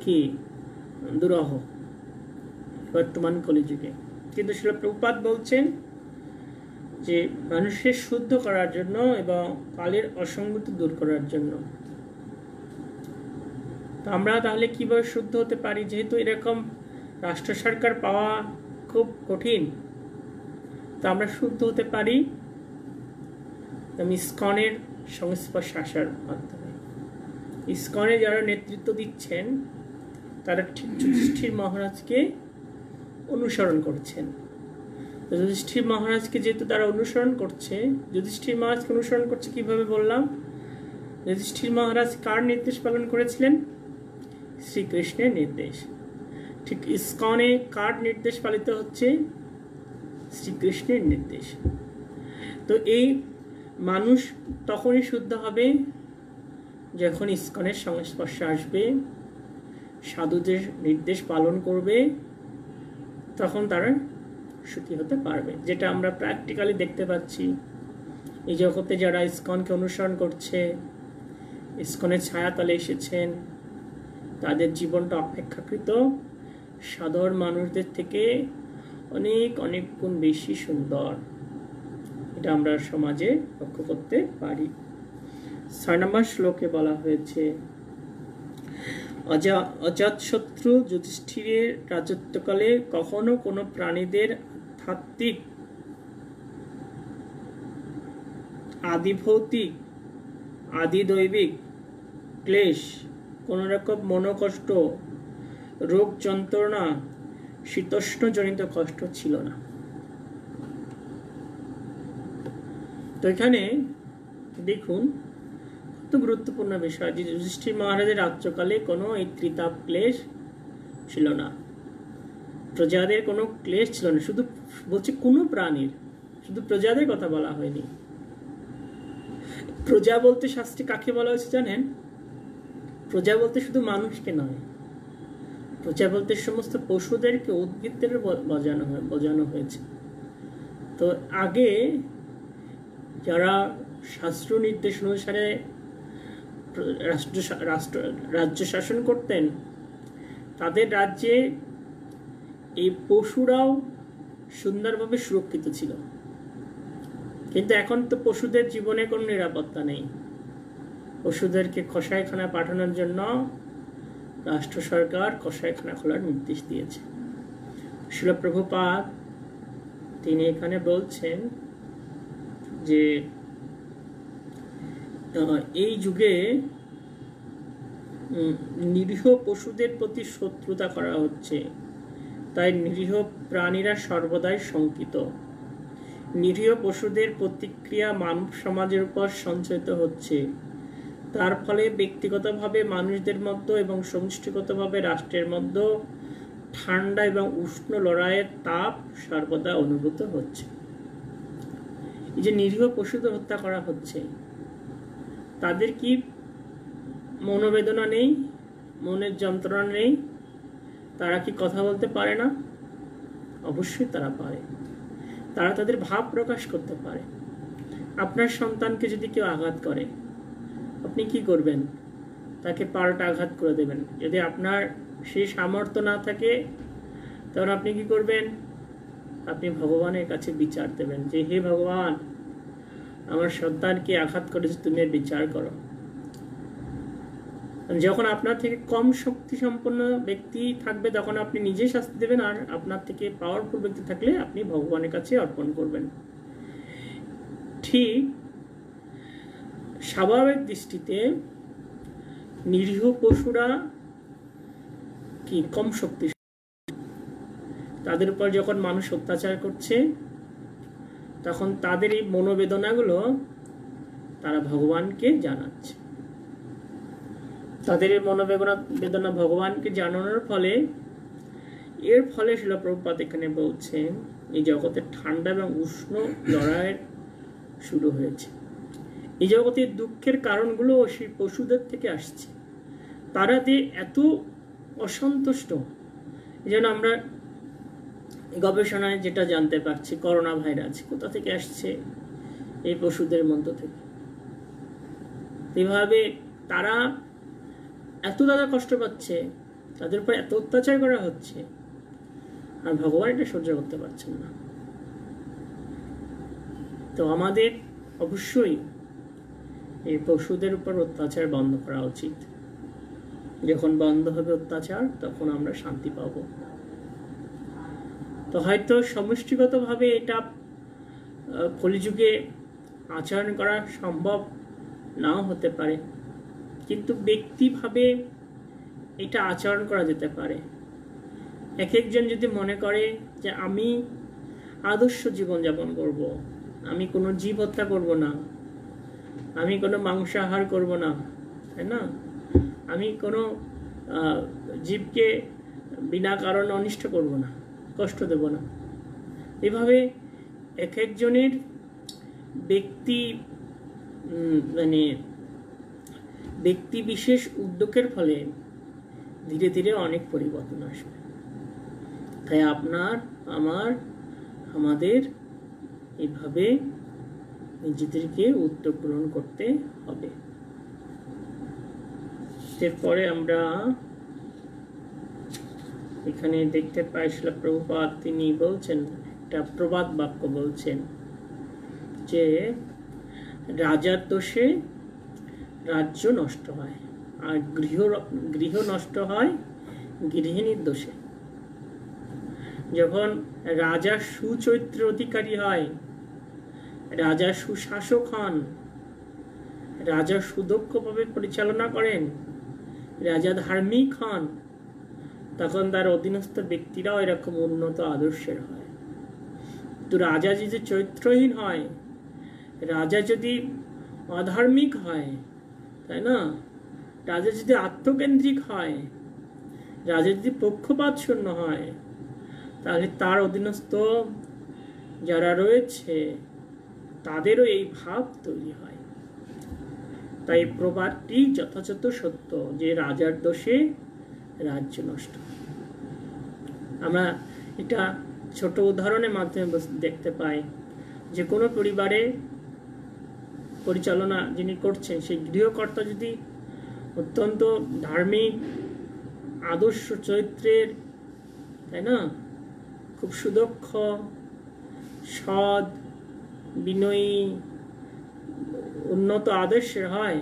কি দুরূহ বর্তমান কলিযুগে। কিন্তু শ্রীল প্রভুপাদ বলছেন যে মানুষের শুদ্ধ করার জন্য এবং কালের অসঙ্গতি দূর করার জন্য তো আমরা তাহলে কিভাবে শুদ্ধ হতে পারি, যেহেতু এরকম রাষ্ট্র সরকার পাওয়া খুব কঠিন? তো আমরা শুদ্ধ হতে পারি ইসকনের সংস্পর্শে আসার মাধ্যমে। ইসকনে যারা নেতৃত্ব দিচ্ছেন তারা ঠিক যুধিষ্ঠির মহারাজকে অনুসরণ করছেন। তো যুধিষ্ঠির মহারাজকে যেহেতু তারা অনুসরণ করছে, যুধিষ্ঠির মহারাজকে অনুসরণ করছে কিভাবে বললাম? যুধিষ্ঠির মহারাজ কার নির্দেশ পালন করেছিলেন? শ্রীকৃষ্ণের নির্দেশ। ঠিক ইসকনে কার নির্দেশ পালিত হচ্ছে? শ্রীকৃষ্ণের নির্দেশ। তো এই মানুষ তখনই শুদ্ধ হবে যখন ইসকনের সংস্পর্শে আসবে, সাধুদের নির্দেশ পালন করবে, তখন তারা সুখী হতে পারবে। যেটা আমরা প্র্যাকটিক্যালি দেখতে পাচ্ছি, এই জগতে যারা ইসকনকে অনুসরণ করছে, ইসকনের ছায়াতলে এসেছেন, তাদের জীবনটা অপেক্ষাকৃত সাধারণ মানুষদের থেকে অনেক অনেক গুণ বেশি সুন্দর। এটা আমরা সমাজে লক্ষ্য করতে পারি। 6 নম্বর শ্লোকে বলা হয়েছে, অজাতশত্রু যুধিষ্ঠিরের রাজত্বকালে কখনো কোনো প্রাণীদের আধ্যাত্মিক, আদিভৌতিক, আদিদৈবিক ক্লেশ, কোনো রকম মনোকষ্ট, রোগ যন্ত্রণা, শীতোষ্ণজনিত কষ্ট ছিল না। তো এখানে দেখুন কত গুরুত্বপূর্ণ বিষয় যে যুধিষ্ঠির মহারাজের রাজ্যকালে কোনো এই ত্রিতাপ ক্লেশ ছিল না, প্রজাদের কোনো ক্লেশ ছিল না। শুধু বলছে কোনো প্রাণীর, শুধু প্রজাদের কথা বলা হয়নি। প্রজা বলতে শাস্ত্রে কাকে বলা হয়েছে জানেন? প্রজা বলতে শুধু মানুষকে নয়, প্রজা বলতে সমস্ত পশুদেরকে, উদ্ভিদদের বোঝানো হয়েছে। তো আগে যারা শাস্ত্র নির্দেশ অনুসারে রাজ্য শাসন করতেন, তাদের রাজ্যে এই পশুরাও সুন্দরভাবে সুরক্ষিত ছিল। কিন্তু এখন তো পশুদের জীবনে কোনো নিরাপত্তা নেই। পশুদেরকে কসাইখানা পাঠানোর জন্য রাষ্ট্র সরকার কসাইখানা খোলার নির্দেশ দিয়েছে। শিল প্রভুপাদ তিনি এখানে বলছেন যে এই যুগে নিরীহ পশুদের প্রতি শত্রুতা করা হচ্ছে, তাই নিরীহ প্রাণীরা সর্বদাই শঙ্কিত। নিরীহ পশুদের প্রতিক্রিয়া মানব সমাজের উপর সঞ্চারিত হচ্ছে, তার ফলে ব্যক্তিগতভাবে মানুষদের মধ্যে এবং সমষ্টিগতভাবে রাষ্ট্রের মধ্যে ঠান্ডা এবং উষ্ণ লড়াইয়ের তাপ সর্বদা অনুভূত হচ্ছে। এই যে নিরীহ পশুদের হত্যা করা হচ্ছে, তাদের কি মনোবেদনা নেই, মনের যন্ত্রণা নেই? তারা কি কথা বলতে পারে না? অবশ্যই তারা পারে। তারা তাদের ভাব প্রকাশ করতে পারে। আপনার সন্তানকে যদি কেউ আঘাত করে, আপনি কি করবেন? তাকে পাল্টা আঘাত করে দেবেন। যদি আপনার সেই সামর্থ্য না থাকে, তখন আপনি কি করবেন? আপনি ভগবানের কাছে বিচার দেবেন যে, হে ভগবান, আমার সন্তানকে আঘাত করেছে, তুমি এর বিচার করো। যখন আপনার থেকে কম শক্তি সম্পন্ন ব্যক্তি থাকবে, তখন আপনি নিজে শাস্তি দেবেন, আর আপনার থেকে পাওয়ারফুল ব্যক্তি থাকলে আপনি ভগবানের কাছে অর্পণ করবেন। ঠিক স্বাভাবিক দৃষ্টিতে নিরীহ পশুরা কি কম শক্তি, তাদের উপর যখন মানুষ অত্যাচার করছে, তখন তাদের এই মনোবেদনাগুলো তারা ভগবানকে জানাচ্ছে। তাদের এই মনোবেদনা ভগবানকে জানানোর ফলে, এর ফলে শিল প্রভুপাদ এখানে বলছেন এই জগতে ঠান্ডা এবং উষ্ণ লড়াই শুরু হয়েছে। এই জগতের দুঃখের কারণগুলো সেই পশুদের থেকে আসছে। তারা যে এত অসন্তুষ্ট, যেন আমরা গবেষণায় যেটা জানতে পারছি, করোনা ভাইরাস কোথা থেকে আসছে? এই পশুদের মধ্য থেকে। এভাবে তারা এত তারা কষ্ট পাচ্ছে, তাদের উপর এত অত্যাচার করা হচ্ছে, আর ভগবান এটা সহ্য করতে পারছেন না। তো আমাদের অবশ্যই এই পশুদের উপর অত্যাচার বন্ধ করা উচিত। যখন বন্ধ হবে অত্যাচার, তখন আমরা শান্তি পাব। তো হয়তো সমষ্টিগতভাবে এটা কলিযুগে আচরণ করা সম্ভব নাও হতে পারে, কিন্তু ব্যক্তিভাবে এটা আচরণ করা যেতে পারে। এক একজন যদি মনে করে যে আমি আদর্শ জীবনযাপন করব, আমি কোনো জীব হত্যা করব না, আমি কোনো মাংসাহার করব না, তাই না, আমি কোনো জীবকে বিনা কারণ অনিষ্ট করব না, কষ্ট দেব না, এভাবে এক একজনের ব্যক্তি ব্যক্তি বিশেষ উদ্যোগের ফলে ধীরে ধীরে অনেক পরিবর্তন আসবে। তাই আপনার, আমাদের এইভাবে নিজেদেরকে উদ্যোগ গ্রহণ করতে হবে। এরপরে আমরা এখানে দেখতে পাই শিলা প্রভুপাদ তিনি বলছেন, একটা প্রবাদ বাক্য বলছেন যে রাজার দোষে রাজ্য নষ্ট হয়, আর গৃহ নষ্ট হয় গৃহিণীর দোষে। যখন রাজা সুচরিত্রের অধিকারী হয়, রাজা সুশাসক হন, রাজা সুদক্ষভাবে পরিচালনা করেন, রাজা ধার্মিক হন, তখন তার অধীনস্থ ব্যক্তিরাও এরকম উন্নত আদর্শের হয়। তো রাজা যদি চরিত্রহীন হয়, রাজা যদি অধার্মিক হয়, তাই না, রাজা যদি আত্মকেন্দ্রিক হয়, রাজা যদি পক্ষপাত শূন্য হয়, তাহলে তার অধীনস্থ যারা রয়েছে তাদেরও এই ভাব তৈরি হয়। তাই প্রবাদটি যথাযথ সত্য যে রাজার দোষে রাজ্য নষ্ট। আমরা এটা ছোট উদাহরণের মাধ্যমে দেখতে পাই যে কোনো পরিবারে পরিচালনা যিনি করছেন সেই গৃহকর্তা যদি অত্যন্ত ধার্মিক আদর্শ চরিত্রের, তাই না, খুব সুদক্ষ, সৎ, বিনয়ী, উন্নত আদর্শের হয়,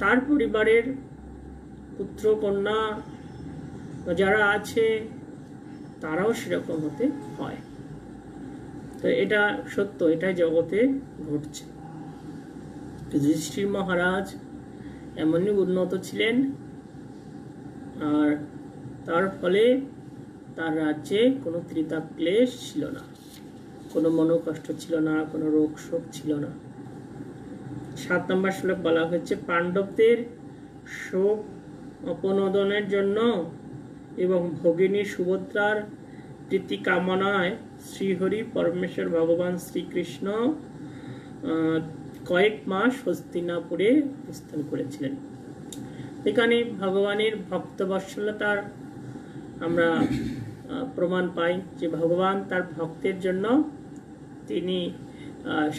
তার পরিবারের পুত্র কন্যা যারা আছে তারাও সেরকম হতে হয়। তো এটা সত্য, এটা জগতে ঘটছে। যুধিষ্ঠির মহারাজ এমনই উন্নত ছিলেন, আর তার ফলে তার রাজ্যে কোনো ত্রিতাপ ক্লেশ ছিল না, কোনো মনোকষ্ট ছিল না, কোনো রোগ শোক ছিল না। 7 নম্বর শ্লোক বলা হচ্ছে, পাণ্ডবদের শোক অপনোদনের জন্য এবং ভগিনী সুভদ্রার প্রীতি কামনায় শ্রীহরি পরমেশ্বর ভগবান শ্রীকৃষ্ণ কয়েক মাস হস্তিনাপুরে অবস্থান করেছিলেন। এখানে ভগবানের ভক্তবৎসলতার আমরা প্রমাণ পাই যে ভগবান তার ভক্তের জন্য তিনি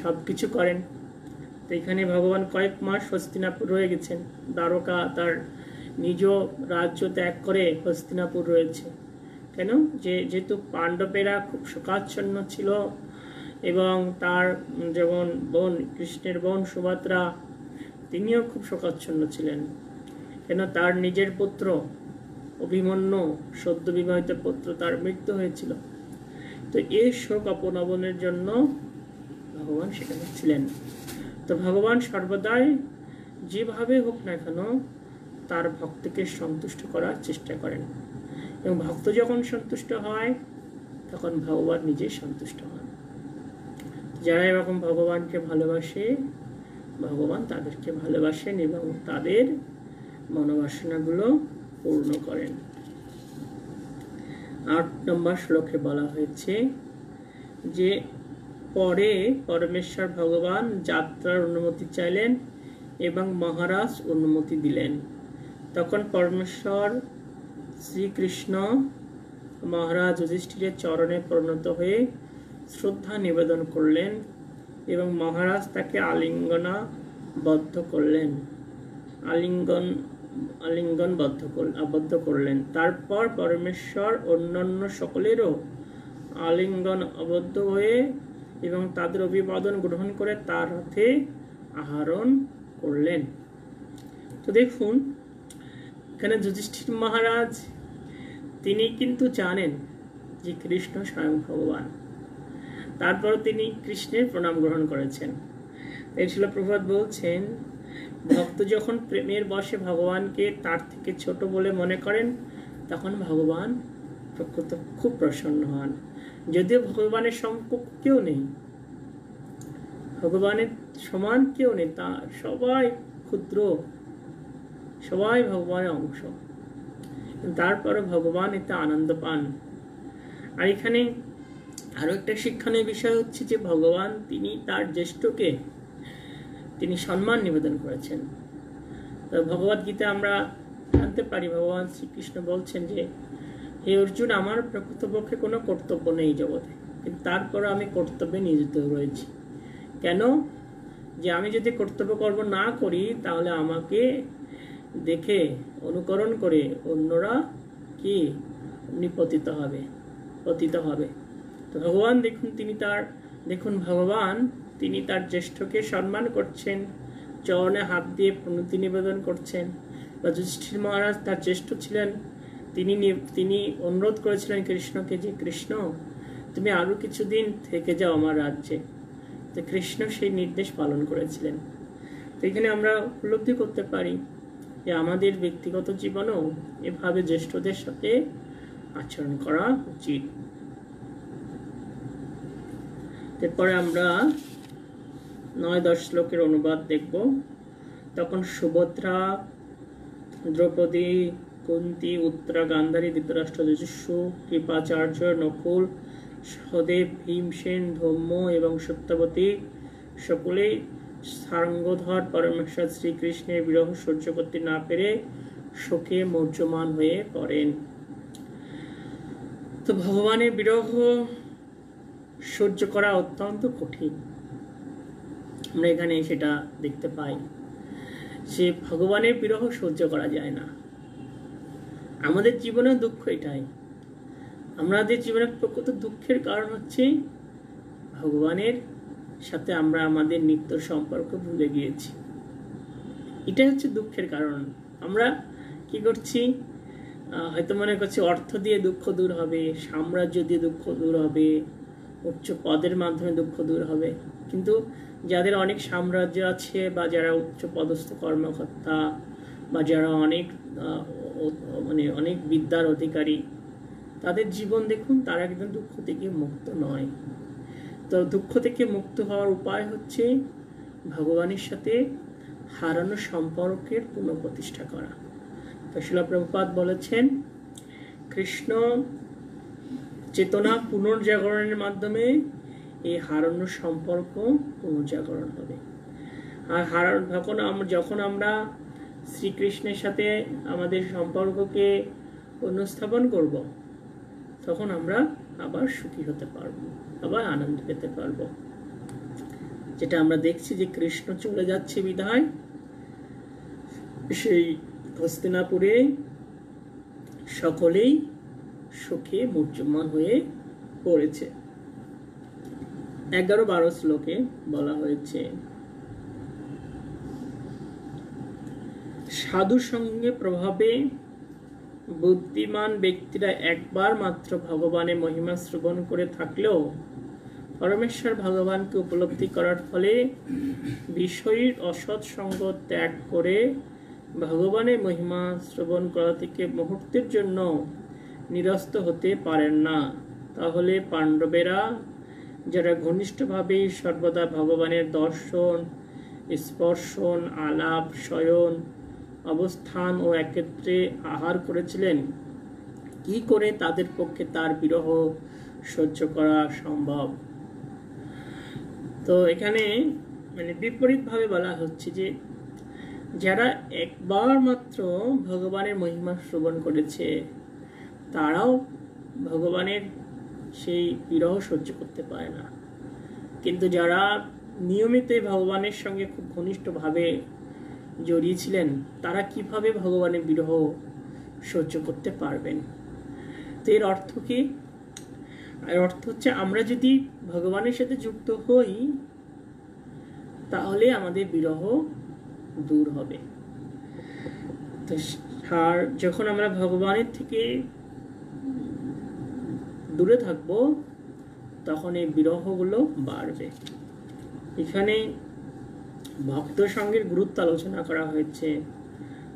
সব কিছু করেন। তো এখানে ভগবান কয়েক মাস হস্তিনাপুর রয়ে গেছেন, দ্বারকা তার নিজ রাজ্য ত্যাগ করে হস্তিনাপুর রয়েছে। কেন? যেহেতু পাণ্ডবেরা খুব শোকাচ্ছন্ন ছিল এবং তার যেমন বোন, কৃষ্ণের বোন সুভদ্রা, তিনিও খুব শোকাচ্ছন্ন ছিলেন। কেন? তার নিজের পুত্র অভিমন্যু, সদ্য বিবাহিত পুত্র, তার মৃত্যু হয়েছিল। তো এই শোক অপনবনের জন্য ভগবান সেখানে ছিলেন। তো ভগবান সর্বদাই যেভাবে হোক না কেন তার ভক্তকে সন্তুষ্ট করার চেষ্টা করেন, এবং ভক্ত যখন সন্তুষ্ট হয় তখন ভগবান নিজে সন্তুষ্ট হন। যারা এরকম ভগবানকে ভালোবাসে, ভগবান তাদেরকে ভালোবাসেন এবং তাদের মনোবাসনাগুলো পূর্ণ করেন। 8 নম্বর শ্লোকে বলা হয়েছে যে পরে পরমেশ্বর ভগবান যাত্রার অনুমতি চাইলেন এবং মহারাজ অনুমতি দিলেন। তখন পরমেশ্বর শ্রীকৃষ্ণ মহারাজ যুধিষ্ঠিরের চরণে পরিণত হয়ে শ্রদ্ধা নিবেদন করলেন এবং মহারাজ তাকে আবদ্ধ করলেন। তারপর পরমেশ্বর অন্যান্য সকলেরও আলিঙ্গন আবদ্ধ হয়ে এবং তাদের অভিবাদন গ্রহণ করে তার হাতে আহরণ করলেন। তো দেখুন, এখানে যুধিষ্ঠির মহারাজ তিনি কিন্তু জানেন যে কৃষ্ণ স্বয়ং ভগবান, তারপর তিনি কৃষ্ণের প্রণাম গ্রহণ করেছেন। তাই শিল প্রভুপাদ বলছেন, ভক্ত যখন প্রেমের বশে ভগবানকে তার থেকে ছোট বলে মনে করেন, তখন ভগবান প্রকৃত খুব প্রসন্ন হন। যদিও ভগবানের সমকক্ষ কেউ নেই, ভগবানের সমান কেউ নেই, তা সবাই ক্ষুদ্র, সবাই ভগবানের অংশ, তারপরে ভগবান এতে আনন্দ পান। আর এখানে আরো একটা শিক্ষণীয় বিষয় হচ্ছে যে ভগবান তিনি তার জ্যেষ্ঠকে তিনি সম্মান নিবেদন করেছেন। তো ভগবদ গীতা আমরা জানতে পারি, ভগবান শ্রীকৃষ্ণ বলছেন যে, হে অর্জুন, আমার প্রকৃতপক্ষে কোনো কর্তব্য নেই জগতে, কিন্তু তারপরও আমি কর্তব্যে নিয়োজিত রয়েছি। কেন? যে আমি যদি কর্তব্য কর্ম না করি, তাহলে আমাকে দেখে অনুকরণ করে অন্যরা কি পতিত হবে। তো ভগবান দেখুন ভগবান তিনি তার জ্যেষ্ঠকে সম্মান করছেন, চরণে হাত দিয়ে প্রণতি নিবেদন করছেন। যুধিষ্ঠির মহারাজ তার জ্যেষ্ঠ ছিলেন, তিনি অনুরোধ করেছিলেন কৃষ্ণকে যে, কৃষ্ণ তুমি আরো কিছুদিন থেকে যাও আমার রাজ্যে। তো কৃষ্ণ সেই নির্দেশ পালন করেছিলেন। তো এখানে আমরা উপলব্ধি করতে পারি যে আমাদের ব্যক্তিগত জীবনেও এভাবে জ্যেষ্ঠদের সাথে আচরণ করা উচিত। এরপরে আমরা 9-10 শ্লোকের অনুবাদ দেখব। তখন সুভদ্রা, দ্রৌপদী, কুন্তী, উত্তরা, গান্ধারী, ধৃতরাষ্ট্র, যজস্বু, কৃপাচার্য, নকুল, সহদেব, ভীমসেন, ধৌম্য এবং সত্যবতী সকলেই সারঙ্গধর পরমেশ্বর শ্রীকৃষ্ণের বিরহ সহ্য করতে না পেরে শোকে মূর্যমান হয়ে পড়েন। তো ভগবানের বিরহ সহ্য করা অত্যন্ত কঠিন, আমরা এখানে সেটা দেখতে পাই যে ভগবানের বিরহ সহ্য করা যায় না। আমাদের জীবনের দুঃখ এটাই, আমাদের জীবনের প্রকৃত দুঃখের কারণ হচ্ছে ভগবানের সাথে আমরা আমাদের নিত্য সম্পর্ক ভুলে গিয়েছি। এটাই হচ্ছে দুঃখের কারণ। আমরা কি করছি, হয়তো মনে করছি অর্থ দিয়ে দুঃখ দূর হবে, সাম্রাজ্য দিয়ে দুঃখ দূর হবে, উচ্চ পদের মাধ্যমে দুঃখ দূর হবে। কিন্তু যাদের অনেক সাম্রাজ্য আছে, বা যারা উচ্চ পদস্থ কর্মকর্তা, বা যারা অনেক বিদ্যার অধিকারী, তাদের জীবন দেখুন, তারা কিন্তু দুঃখ থেকে মুক্ত নয়। তো দুঃখ থেকে মুক্ত হওয়ার উপায় হচ্ছে ভগবানের সাথে হারানো সম্পর্কের পুনঃপ্রতিষ্ঠা করা। তো শিল প্রভুপাদ বলেছেন, কৃষ্ণ চেতনা পুনর্জাগরণের মাধ্যমে এই হারানো সম্পর্ক পুনর্জাগরণ হবে। আর যখন আমরা শ্রীকৃষ্ণের সাথে আমাদের সম্পর্ককে পুনঃস্থাপন করব, তখন আমরা আবার সুখী হতে পারবো, আবার আনন্দ পেতে পারবো। যেটা আমরা দেখছি যে কৃষ্ণ চলে যাচ্ছে বিধায় সেই হস্তিনাপুরে সকলেই সুখে মূর্যমান হয়ে পড়েছে। 11-12 শ্লোকে বলা হয়েছে, সাধু সঙ্গে প্রভাবে বুদ্ধিমান ব্যক্তিরা একবার মাত্র ভগবানের মহিমা শ্রবণ করে থাকলেও পরমেশ্বর ভগবানকে উপলব্ধি করার ফলে বিষয়ীর অসৎ সঙ্গ ত্যাগ করে ভগবানের মহিমা শ্রবণ করা থেকে মুহূর্তের জন্য নিরস্ত হতে পারেন না। তাহলে পাণ্ডবেরা, যারা ঘনিষ্ঠভাবে সর্বদা ভগবানের দর্শন, স্পর্শন, আলাপ, শয়ন, অবস্থান ও একত্রে আহার করেছিলেন, কি করে তাদের পক্ষে তার বিরহ সহ্য করা সম্ভব? তো এখানে বিপরীতভাবে বলা হচ্ছে যে যারা একবার মাত্র ভগবানের মহিমা শ্রবণ করেছে, তারাও ভগবানের সেই বিরহ সহ্য করতে পারে না। কিন্তু যারা নিয়মিত ভগবানের সঙ্গে খুব ঘনিষ্ঠভাবে জড়িয়েছিলেন, তারা কিভাবে ভগবানের বিরহ সহ্য করতে পারবেন? তো এর অর্থ কি? এর অর্থ হচ্ছে আমরা যদি ভগবানের সাথে যুক্ত হই, তাহলে আমাদের বিরহ দূর হবে। তো আর যখন আমরা ভগবানের থেকে দূরে থাকব তখন এই বিরহগুলো বাড়বে। এখানে ভক্ত সঙ্গের গুরুত্ব আলোচনা করা হয়েছে।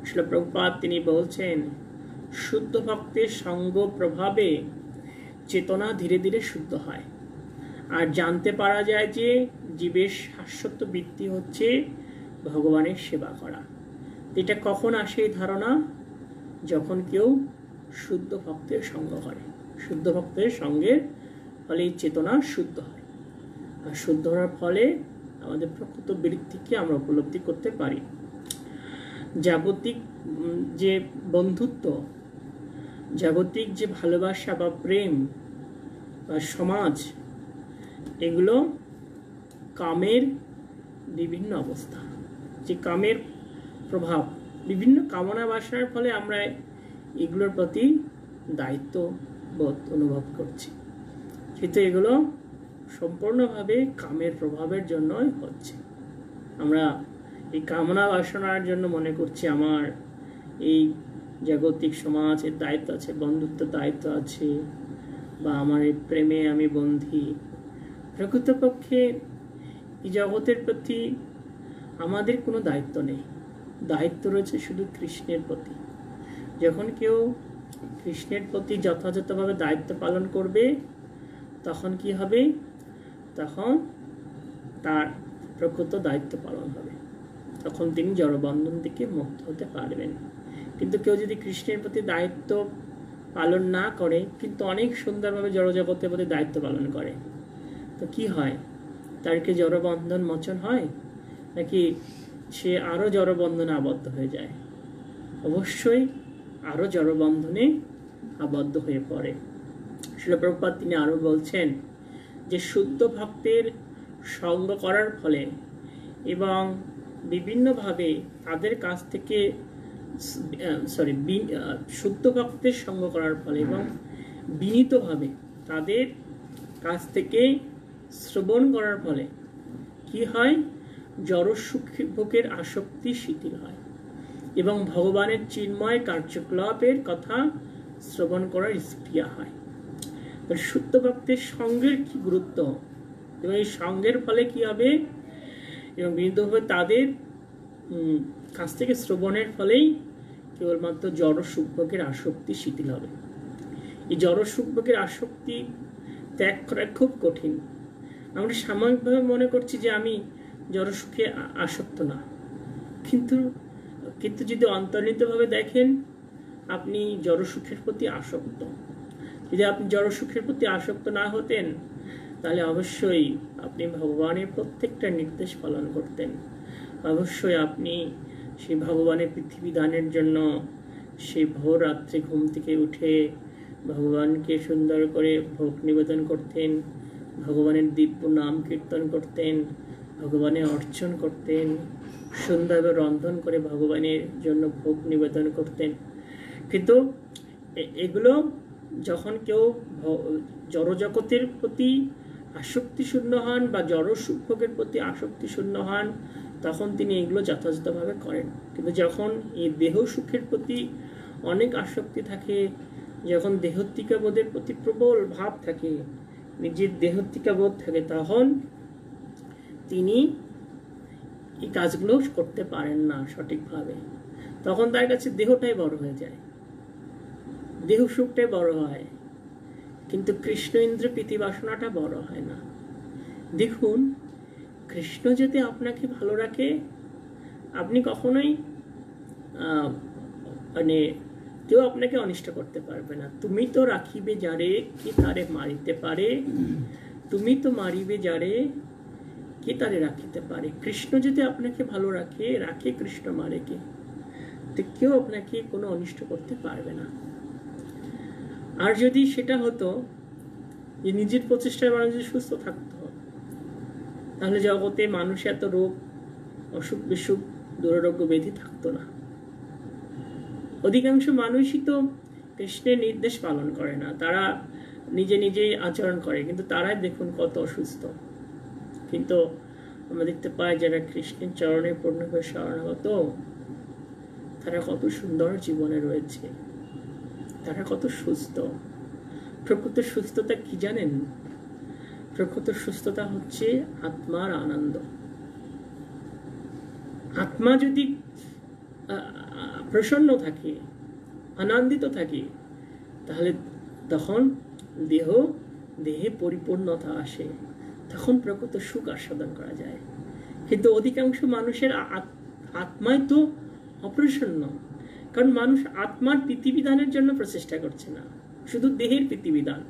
শ্রীল প্রভুপাদ তিনি বলছেন, শুদ্ধ ভক্তের সঙ্গ প্রভাবে চেতনা ধীরে ধীরে শুদ্ধ হয়, আর জানতে পারা যায় যে জীবের শাশ্বত বৃত্তি হচ্ছে ভগবানের সেবা করা। এটা কখন আসে এই ধারণা? যখন কেউ শুদ্ধ ভক্তের সঙ্গ করে। শুদ্ধ ভক্তের সঙ্গের ফলে এই চেতনা শুদ্ধ হয়, আর শুদ্ধ হওয়ার ফলে আমাদের প্রকৃত বৃত্তিকে আমরা উপলব্ধি করতে পারি। জাগতিক যে বন্ধুত্ব, জাগতিক যে ভালোবাসা বা প্রেম বা সমাজ, এগুলো কামের বিভিন্ন অবস্থা। যে কামের প্রভাব, বিভিন্ন কামনা বাসনার ফলে আমরা এগুলোর প্রতি দায়িত্ববোধ অনুভব করছি, কিন্তু এগুলো সম্পূর্ণভাবে কামের প্রভাবের জন্যই হচ্ছে। আমরা এই কামনা বাসনার জন্য মনে করছি আমার এই জাগতিক সমাজের দায়িত্ব আছে, বন্ধুত্বের দায়িত্ব আছে, বা আমার এই প্রেমে আমি বন্ধী। প্রকৃতপক্ষে এই জগতের প্রতি আমাদের কোনো দায়িত্ব নেই, দায়িত্ব রয়েছে শুধু কৃষ্ণের প্রতি। যখন কেউ কৃষ্ণের প্রতি যথাযথভাবে দায়িত্ব পালন করবে তখন কি হবে? তখন তার প্রকৃত দায়িত্ব পালন হবে, তখন তিনি জড়বন্ধন থেকে মুক্ত হতে পারবেন। কিন্তু কেউ যদি কৃষ্ণের প্রতি দায়িত্ব পালন না করে, কিন্তু অনেক সুন্দরভাবে জড়জগতের প্রতি দায়িত্ব পালন করে, তো কি হয়? তার কি জড়বন্ধন মোচন হয়, নাকি সে আরো জড়বন্ধনে আবদ্ধ হয়ে যায়? অবশ্যই আরো জড়বন্ধনে আবদ্ধ হয়ে পড়ে। শ্রীল প্রভুপাদ তিনি আরো বলছেন যে শুদ্ধ ভক্তের সঙ্গ করার ফলে এবং বিভিন্নভাবে তাদের কাছ থেকে শুদ্ধ ভক্তের সঙ্গ করার ফলে এবং বিনীতভাবে তাদের কাছ থেকে শ্রবণ করার ফলে কি হয়? জড় সুখভোগের আসক্তি শিথিল হয় এবং ভগবানের চিন্ময় কার্যকলাপের কথা শ্রবণ করার স্পৃহা হয়। শুদ্ধ ভক্তের সঙ্গের কি গুরুত্ব, এবং এই সঙ্গের ফলে কি হবে? এবং বিনীতভাবে তাদের কাছ থেকে শ্রবণের ফলেই কেবলমাত্র জড় সুখভোগের আসক্তি শিথিল হবে। এই জড় সুখভোগের আসক্তি ত্যাগ করা খুব কঠিন। আমরা সাময়িকভাবে মনে করছি যে আমি জড় সুখে আসক্ত না, কিন্তু যদি অন্তর্নিহিতভাবে দেখেন আপনি জড় সুখের প্রতি আসক্ত। যদি আপনি জড় সুখের প্রতি আসক্ত না হতেন তাহলে অবশ্যই আপনি ভগবানের প্রত্যেকটা নির্দেশ পালন করতেন। অবশ্যই আপনি সেই ভগবানের পৃথিবী দানের জন্য সেই ভোর রাত্রে ঘুম থেকে উঠে ভগবানকে সুন্দর করে ভোগ নিবেদন করতেন, ভগবানের দিব্য নাম কীর্তন করতেন, ভগবানের অর্চন করতেন, সুন্দরভাবে রন্ধন করে ভগবানের জন্য ভোগ নিবেদন করতেন। কিন্তু এগুলো যখন কেউ জড়জগতের প্রতি আসক্তি শূন্য হন বা জড় সুখভোগের প্রতি আসক্তি শূন্য হন, তখন তিনি এগুলো যথাযথভাবে করেন। কিন্তু যখন এই দেহ সুখের প্রতি অনেক আসক্তি থাকে, যখন দেহত্তিকাবোধের প্রতি প্রবল ভাব থাকে, নিজের দেহত্তিকাবোধ থাকে, তখন তিনি এই কাজগুলো করতে পারেন না সঠিকভাবে। তখন তার কাছে দেহটাই বড় হয়ে যায়, দেহ সুখটাই বড় হয়, কিন্তু কৃষ্ণ ইন্দ্র প্রীতি বাসনাটা বড় হয় না। দেখুন, কৃষ্ণ যদি আপনাকে ভালো রাখে, আপনি কখনোই কেউ আপনাকে অনিষ্ট করতে পারবে না। তুমি তো রাখিবে যারে কি তারে মারিতে পারে, তুমি তো মারিবে যারে কি তারে রাখিতে পারে। কৃষ্ণ যদি আপনাকে ভালো রাখে কৃষ্ণ মারে কে, তো কেউ আপনাকে কোনো অনিষ্ট করতে পারবে না। আর যদি সেটা হতো যে নিজের প্রচেষ্টায় মানুষ সুস্থ থাকতো, তাহলে জগতে মানুষ এত রোগ, অসুখ বিসুখ, দুরারোগ্য ব্যাধি থাকতো না। অধিকাংশ মানুষই তো কৃষ্ণের নির্দেশ পালন করে না, তারা নিজেই আচরণ করে, কিন্তু তারাই দেখুন কত অসুস্থ। কিন্তু আমরা দেখতে পাই যারা কৃষ্ণের চরণে পূর্ণভাবে শরণাগত, তারা কত সুন্দর জীবনে রয়েছে, তারা কত সুস্থ। প্রকৃত সুস্থতা কি জানেন? প্রকৃত সুস্থতা হচ্ছে আত্মার আনন্দ। আত্মা যদি প্রসন্ন থাকে, আনন্দিত থাকে, তাহলে তখন দেহে পরিপূর্ণতা আসে, তখন প্রকৃত সুখ আস্বাদন করা যায়। কিন্তু অধিকাংশ মানুষের আত্মায় তো অপ্রসন্ন, কারণ মানুষ আত্মার প্রীতিবিধানের জন্য প্রচেষ্টা করছে না, শুধু দেহের প্রীতিবিধান,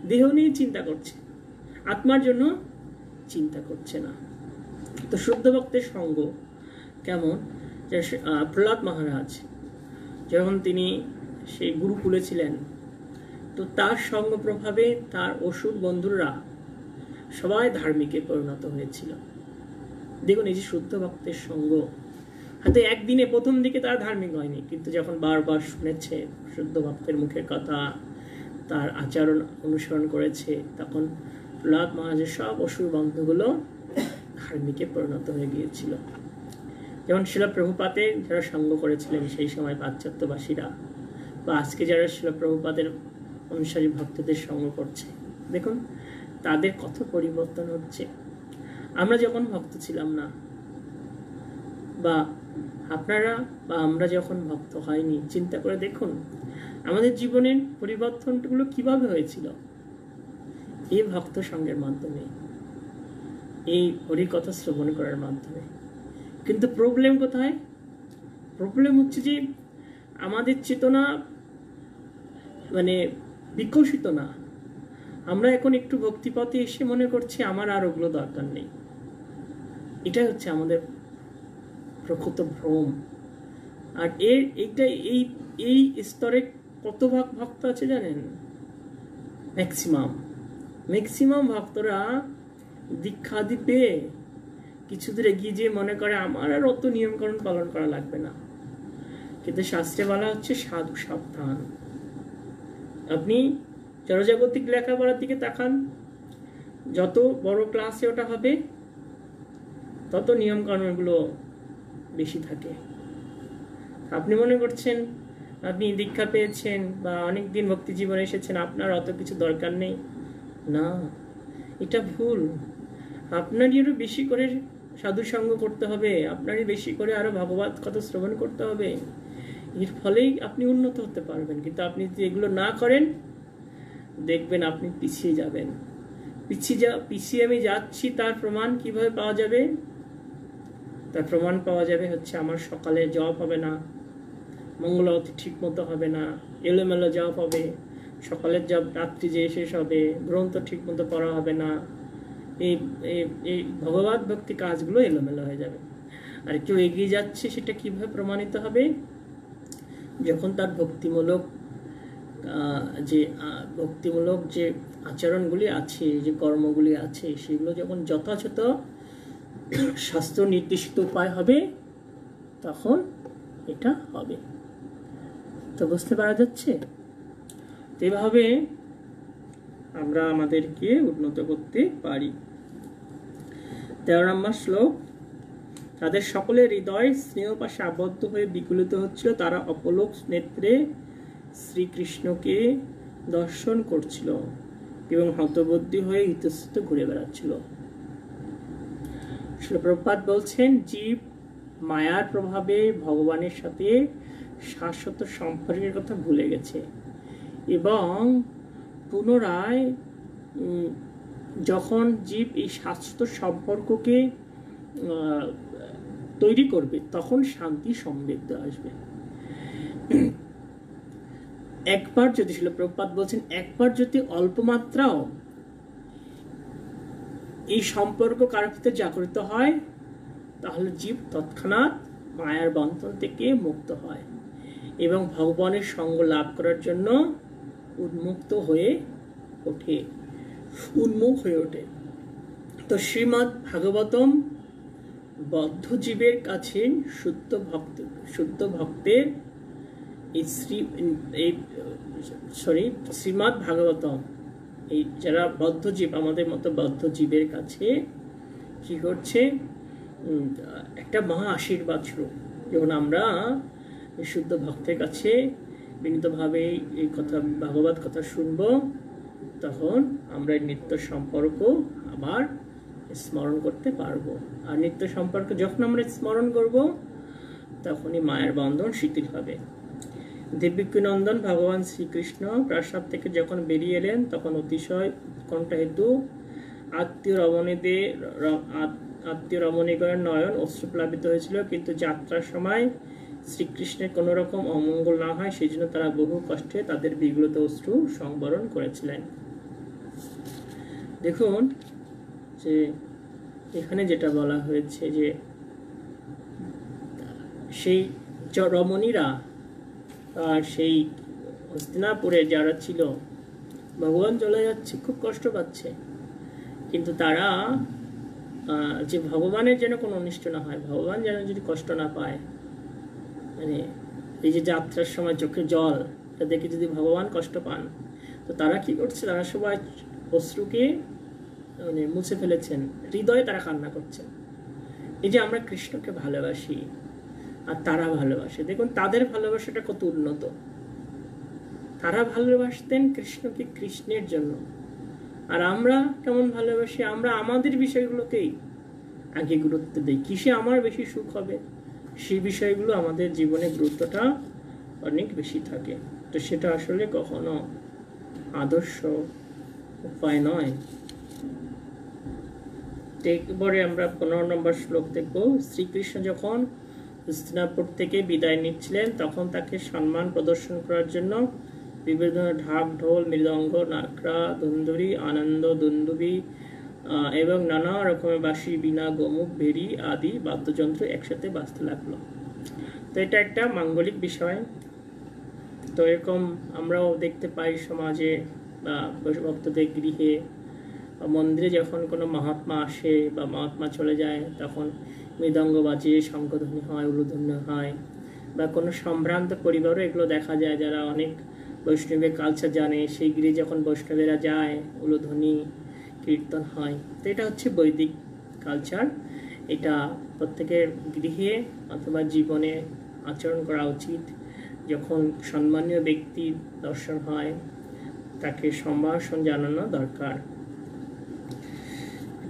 দেহ নিয়ে চিন্তা করছে, আত্মার জন্য চিন্তা করছে না। তো শুদ্ধ ভক্তের সঙ্গ কেমন? প্রহ্লাদ মহারাজ যখন তিনি সেই গুরুকুলে ছিলেন, তো তার সঙ্গ প্রভাবে তার অসুর বন্ধুরা সবাই ধার্মিকে পরিণত হয়েছিল। দেখুন, এই যে শুদ্ধ ভক্তের সঙ্গ, হয়তো একদিনে প্রথম দিকে তারা ধার্মিক হয়নি, কিন্তু যখন বারবার শুনেছে শুদ্ধ ভক্তের মুখের কথা, তার আচরণ অনুসরণ করেছে, তখন প্রহ্লাদ মহারাজের সব অসুর বন্ধুগুলো ধার্মিকে পরিণত হয়ে গিয়েছিল। যেমন শিলা প্রভুপাদের যারা সঙ্গ করেছিলেন সেই সময় পাশ্চাত্যবাসীরা, বা আজকে যারা শিলা প্রভুপাদের অনুসারী ভক্তদের সঙ্গ করছে, দেখুন তাদের কত পরিবর্তন হচ্ছে। আমরা যখন ভক্ত ছিলাম না, বা আপনারা বা আমরা যখন ভক্ত হয়নি, চিন্তা করে দেখুন আমাদের জীবনের পরিবর্তনগুলো কিভাবে হয়েছিল। এই ভক্ত সঙ্গের মাধ্যমে, এই হরিকথা শ্রবণ করার মাধ্যমে। কিন্তু প্রবলেম কোথায়? প্রবলেম হচ্ছে যে আমাদের চেতনা বিকশিত না। আমরা এখন একটু ভক্তিপথে এসে মনে করছি আমার আর ওগুলো দরকার নেই। এটাই হচ্ছে আমাদের প্রকৃত ভ্রম। আর এই স্তরে কত ভাগ ভক্ত আছে জানেন? ম্যাক্সিমাম ভক্তরা দীক্ষা দিবে কিছু দূর এগিয়ে যেয়ে মনে করে আমার আর অত নিয়মকানুন পালন করা লাগবে না। কিন্তু শাস্ত্রে বলা হচ্ছে সাধু সাবধান। আপনি জড়জাগতিক লেখাপড়ার দিকে তাকান, যত বড় ক্লাসে ওটা হবে তত নিয়মকানুনগুলো বেশি থাকে। আপনি মনে করছেন আপনি দীক্ষা পেয়েছেন বা অনেক দিন ভক্তি জীবনে এসেছেন, আপনার অত কিছু দরকার নেই। না, এটা ভুল। আপনারই আরো বেশি করে সাধু সঙ্গ করতে হবে, আপনারই বেশি করে আরো ভাগবত কথা শ্রবণ করতে হবে। এর ফলেই আপনি উন্নত হতে পারবেন। কিন্তু আপনি যদি এগুলো না করেন, দেখবেন আপনি পিছিয়ে যাবেন। পিছিয়ে আমি যাচ্ছি তার প্রমাণ কিভাবে পাওয়া যাবে? তার প্রমাণ পাওয়া যাবে হচ্ছে আমার সকালে জপ হবে না, মঙ্গলারতি ঠিক মতো হবে না, এলোমেলো জপ হবে, সকালের জপ রাত্রি যে শেষ হবে, গ্রন্থ ঠিক মতো পড়া হবে না, এই ভগবত ভক্তি কাজগুলো এলোমেলো হয়ে যাবে। আর কেউ এগিয়ে যাচ্ছে সেটা কিভাবে প্রমাণিত হবে? যখন তার ভক্তিমূলক যে আচরণগুলি আছে, যে কর্মগুলি আছে, সেগুলো যখন যথাযথ শাস্ত্র নির্দেশিত উপায় হবে, তখন এটা হবে। তো বুঝতে পারা যাচ্ছে? এভাবে আমরা আমাদেরকে উন্নত করতে পারি। 13 নম্বর শ্লোক, তাদের সকলের হৃদয় স্নেহ পাশে আবদ্ধ হয়ে বিকুলিত হচ্ছিল, তারা অপলোক নেত্রে শ্রীকৃষ্ণকে দর্শন করছিল এবং হতবুদ্ধি হয়ে ইতস্তত ঘুরে বেড়াচ্ছিল। শ্রীল প্রভুপাদ বলছেন, জীব মায়ার প্রভাবে ভগবানের সাথে শাশ্বত সম্পর্কের কথা ভুলে গেছে এবং পুনরায় যখন জীব এই শাশ্বত সম্পর্ককে তৈরি করবে, তখন শান্তি সমৃদ্ধ আসবে। একবার যদি, শ্রীল প্রভুপাদ বলছেন, একবার যদি অল্প মাত্রাও এই সম্পর্ক কারোর ভিতরে জাগরিত হয়, তাহলে জীব তৎক্ষণাৎ মায়ার বন্ধন থেকে মুক্ত হয় এবং ভগবানের সঙ্গ লাভ করার জন্য উন্মুখ হয়ে ওঠে। তো শ্রীমদ্ ভাগবতম বদ্ধ জীবের কাছে শুদ্ধ ভক্তের শ্রীমদ্ ভাগবতম, এই যারা বদ্ধ জীব, আমাদের মতো বদ্ধ জীবের কাছে কি করছে? একটা মহা আশীর্বাদ স্বরূপ। যখন আমরা বিশুদ্ধ ভক্তের কাছে বিনীতভাবে এই কথা, ভাগবত কথা শুনব, তখন আমরা নিত্য সম্পর্ক আবার স্মরণ করতে পারবো। আর নিত্য সম্পর্ক যখন আমরা স্মরণ করব, তখনই মায়ের বন্ধন শিথিল হবে। দেবকীনন্দন ভগবান শ্রীকৃষ্ণ প্রাসাদ থেকে যখন বেরিয়ে এলেন, তখন অতিশয় উৎকণ্ঠা হেতু আত্মীয় রমণীগণের নয়ন অশ্রুপ্লাবিত হয়েছিল, কিন্তু যাত্রার সময় শ্রীকৃষ্ণের কোনো রকম অমঙ্গল না হয় সেই জন্য তারা বহু কষ্টে তাদের বিগলিত অশ্রু সংবরণ করেছিলেন। দেখুন যে এখানে যেটা বলা হয়েছে যে সেই রমণীরা আর সেই হস্তিনাপুরে যারা ছিল, ভগবান চলে যাচ্ছে, খুব কষ্ট পাচ্ছে, কিন্তু তারা যে ভগবানের যেন কোনো অনিষ্ট না হয়, ভগবান যেন যদি কষ্ট না পায়, মানে এই যে যাত্রার সময় চোখে জল দেখে যদি ভগবান কষ্ট পান, তো তারা কি করছে, তারা সবাই অশ্রুকে মানে মুছে ফেলেছেন, হৃদয়ে তারা কান্না করছেন। এই যে আমরা কৃষ্ণকে ভালোবাসি আর তারা ভালোবাসে, দেখুন তাদের ভালোবাসাটা কত উন্নত। তারা ভালোবাসতেন কৃষ্ণকে কৃষ্ণের জন্য, আর আমরা কেমন ভালোবাসি, আমরা আমাদের বিষয়গুলোকেই আগে গুরুত্ব দিই। কিসে আমার বেশি সুখ হবে, সেই বিষয়গুলো আমাদের জীবনে গুরুত্বটা অনেক বেশি থাকে। তো সেটা আসলে কখনো আদর্শ উপায় নয়। এরপরে আমরা 15 নম্বর শ্লোক দেখব। শ্রীকৃষ্ণ যখন হস্তিনাপুর থেকে বিদায় নিচ্ছিলেন, তখন তাকে সম্মান প্রদর্শন করার জন্য বিভিন্ন ঢাক, ঢোল, মৃদঙ্গ, নাকড়া, ধুন্দুরি, আনন্দ দুন্দুবি এবং নানা রকমের বাঁশি, বীণা, গোমুখ, ভেরি আদি বাদ্যযন্ত্র একসাথে বাজতে লাগলো। তো এটা একটা মাঙ্গলিক বিষয়। তো এরকম আমরাও দেখতে পাই সমাজে বা ভক্তদের গৃহে, মন্দিরে যখন কোনো মহাত্মা আসে বা মহাত্মা চলে যায়, তখন মৃদঙ্গ বাজে, শঙ্খধ্বনি হয়, উলুধ্বনি হয়, বা কোনো সম্ভ্রান্ত পরিবারও এগুলো দেখা যায়, যারা অনেক বৈষ্ণবের কালচার জানে, সেই গৃহে যখন বৈষ্ণবেরা যায়, উলুধ্বনি কীর্তন হয়। তো এটা হচ্ছে বৈদিক কালচার। এটা প্রত্যেকের গৃহে অথবা জীবনে আচরণ করা উচিত। যখন সম্মানীয় ব্যক্তি দর্শন হয়, তাকে সম্ভাষণ জানানো দরকার।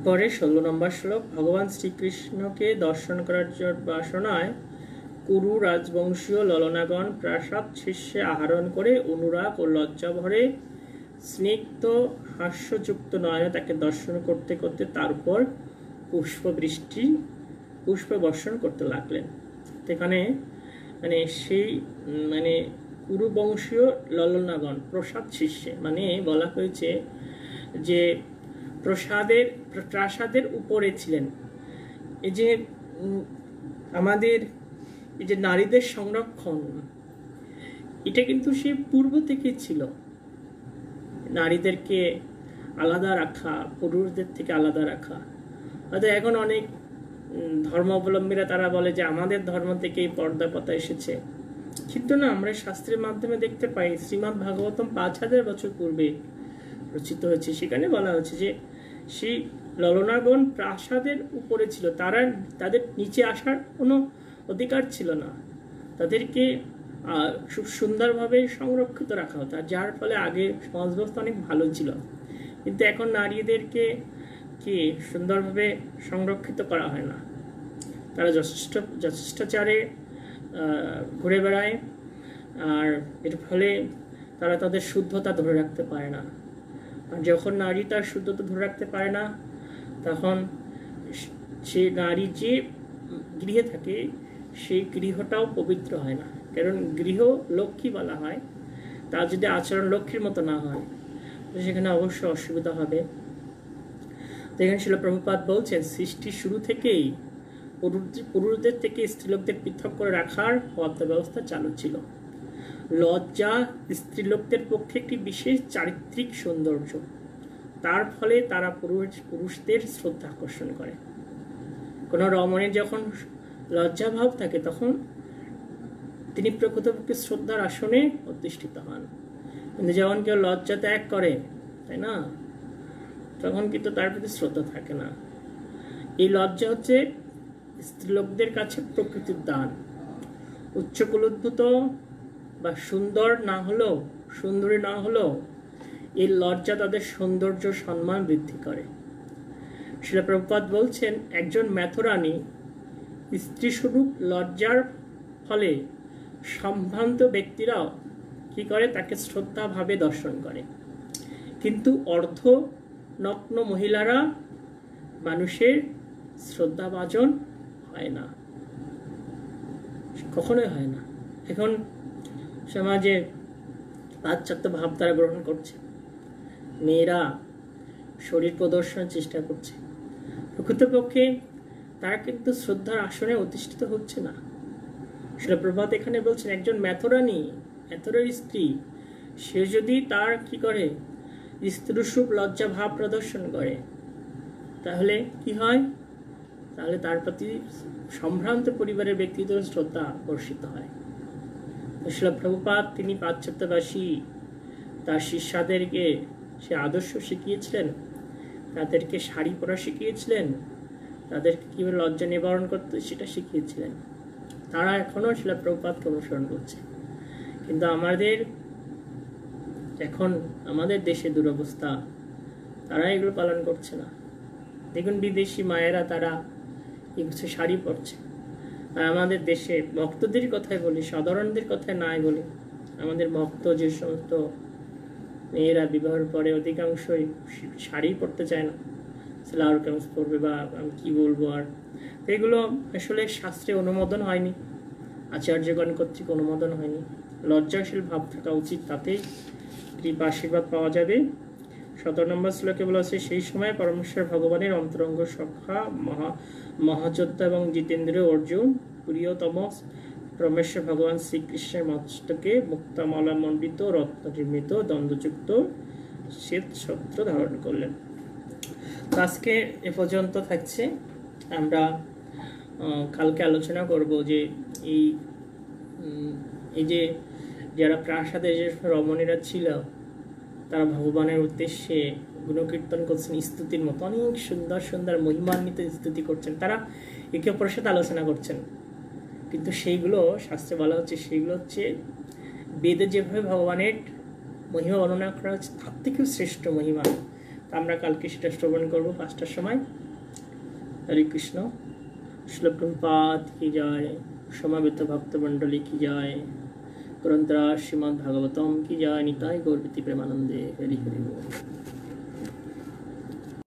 পরে 16 নম্বর শ্লোক। ভগবান শ্রীকৃষ্ণকে দর্শন করার বাসনায় কুরু রাজবংশীয় ললনাগণ প্রাসাদ শীর্ষে আহরণ করে অনুরাগ ও লজ্জা ভরে স্নিগ্ধ হাস্যযুক্ত নয়নে তাকে দর্শন করতে করতে তার উপর পুষ্প বর্ষণ করতে লাগলেন। এখানে মানে সেই মানে কুরু বংশীয় ললনাগণ প্রসাদ শীর্ষে, মানে বলা হয়েছে যে প্রাসাদের উপরে ছিলেন। এই যে আমাদের এই যে নারীদের সংরক্ষণ, এটা কিন্তু সে পূর্ব থেকে ছিল। নারীদেরকে আলাদা রাখা, পুরুষদের থেকে আলাদা রাখা। হয়তো এখন অনেক ধর্মাবলম্বীরা তারা বলে যে আমাদের ধর্ম থেকেই পর্দা প্রথা এসেছে, কিন্তু না, আমরা শাস্ত্রের মাধ্যমে দেখতে পাই শ্রীমদ্ ভাগবতম 5000 বছর পূর্বে রচিত হয়েছে। সেখানে বলা হচ্ছে যে সেই ললনাগণ প্রাসাদের উপরে ছিল, তাদের নিচে আসার কোনো অধিকার ছিল না, তাদেরকে খুব সুন্দরভাবে সংরক্ষিত রাখা হতো, যার ফলে আগে সমাজ ব্যবস্থা অনেক ভালো ছিল। কিন্তু এখন নারীদেরকে কি সুন্দরভাবে সংরক্ষিত করা হয় না, তারা যথেষ্টাচারে ঘুরে বেড়ায়, আর এর ফলে তারা তাদের শুদ্ধতা ধরে রাখতে পারে না। আর যখন নারী তার শুদ্ধতা ধরে রাখতে পারে না, তখন সে নারী যে গৃহে থাকে সেই গৃহটাও পবিত্র হয় না। কারণ গৃহ লক্ষ্মী বলা হয়, তার যদি আচরণ লক্ষ্মীর মতো না হয়, তো সেখানে অবশ্যই অসুবিধা হবে। তো এখানে শিল প্রভুপাদ বলছেন, সৃষ্টির শুরু থেকেই পুরুষদের থেকে স্ত্রীলোকদের পৃথক করে রাখার পথ ব্যবস্থা চালু ছিল। লজ্জা স্ত্রীলোকদের পক্ষে একটি বিশেষ চারিত্রিক সৌন্দর্য, তার ফলে তারা পুরুষদের শ্রদ্ধা আকর্ষণ করে। কোনো রমণীর যখন লজ্জাভাব থাকে, তখন তিনি প্রকৃতপক্ষে শ্রদ্ধার আসনে অধিষ্ঠিত হন। কিন্তু যখন কেউ লজ্জা ত্যাগ করে, তাই না, তখন কিন্তু তার প্রতি শ্রদ্ধা থাকে না। এই লজ্জা হচ্ছে স্ত্রীলোকদের কাছে প্রকৃতির দান। উচ্চকুলোদ্ভূত বা সুন্দর না হলেও, সুন্দরী না হলেও এই লজ্জা তাদের সৌন্দর্য সম্মান বৃদ্ধি করে। শিলা প্রভুপাদ বলছেন, একজন মেথরানী স্ত্রীস্বরূপ লজ্জার ফলে সম্ভ্রান্ত ব্যক্তিরাও কি করে, তাকে শ্রদ্ধা ভাবে দর্শন করে। কিন্তু অর্ধ নগ্ন মহিলারা মানুষের শ্রদ্ধাভাজন হয় না, কখনোই হয় না। এখন সমাজে পাশ্চাত্য ভাব তারা গ্রহণ করছে, মেয়েরা শরীর প্রদর্শনের চেষ্টা করছে, প্রকৃতপক্ষে তারা কিন্তু শ্রদ্ধার আসনে অধিষ্ঠিত হচ্ছে না। শিলপ্রপাত এখানে বলছেন, একজন মেথরানী, মেথরের স্ত্রী, সে যদি তার কি করে, স্ত্রীস্বরূপ লজ্জা ভাব প্রদর্শন করে, তাহলে কি হয়, তাহলে তার প্রতি সম্ভ্রান্ত পরিবারের ব্যক্তিদের শ্রদ্ধা আকর্ষিত হয়। শিলপ্রপাত তিনি পাশ্চাত্যবাসী তার শিষ্যাদেরকে সে আদর্শ শিখিয়েছিলেন, তাদেরকে শাড়ি পরা শিখিয়েছিলেন, তাদেরকে কিভাবে লজ্জা নিবারণ করতে সেটা শিখিয়েছিলেন। তারা এখনো শিলপ্রপাতকে অনুসরণ করছে। কিন্তু আমাদের এখন আমাদের দেশে দুরবস্থা, তারা এগুলো পালন করছে না। দেখুন বিদেশি মায়েরা তারা কিছু শাড়ি পরছে, আর আমাদের দেশে ভক্তদের কথাই বলি, সাধারণদের কথায় নাই বলি, আমাদের ভক্ত যে সমস্ত মেয়েরা বিবাহের পরে অধিকাংশই শাড়ি পরতে চায় না, সেলার কামিজ পরবে বা আমি কি বলবো। আর এগুলো আসলে শাস্ত্রে অনুমোদন হয়নি, আচার্যগণ কর্তৃক অনুমোদন হয়নি। লজ্জাশীল ভাব থাকা উচিত, তাতেই কৃপা আশীর্বাদ পাওয়া যাবে। 17 নম্বর শ্লোকে বলা আছে, সেই সময় পরমেশ্বর ভগবানের অন্তরঙ্গ সখা মহাযোদ্ধা এবং জিতেন্দ্রীয় অর্জুন প্রিয়তম পরমেশ্বর ভগবান শ্রীকৃষ্ণের মস্তকে মুক্তামালা মণ্ডিত রত্ন নির্মিত দ্বন্দ্বযুক্ত শ্বেত ছত্র ধারণ করলেন। আজকে এ পর্যন্ত থাকছে। আমরা কালকে আলোচনা করব যে এই যে যারা প্রাসাদে যে রমণীরা ছিল, তারা ভগবানের উদ্দেশ্যে গুণকীর্তন করছেন, স্তুতির মতো অনেক সুন্দর সুন্দর মহিমান্বিত স্তুতি করছেন, তারা একে অপরের সাথে আলোচনা করছেন। কিন্তু সেইগুলো শাস্ত্রে বলা হচ্ছে, সেইগুলো হচ্ছে বেদে যেভাবে ভগবানের মহিমা বর্ণনা করা হচ্ছে তার থেকেও শ্রেষ্ঠ মহিমা। আমরা কালকে সেটা শ্রবণ করবো 5টার সময়। হরে কৃষ্ণ। শিল প্রভুপাদ কি জয়, সমাবেত ভক্তমণ্ডলী কি জয়, গ্রন্থরাজ শ্রীমদ্ ভাগবতম কি জয়, নিতাই গৌর প্রেমানন্দে। হরি হরি বল।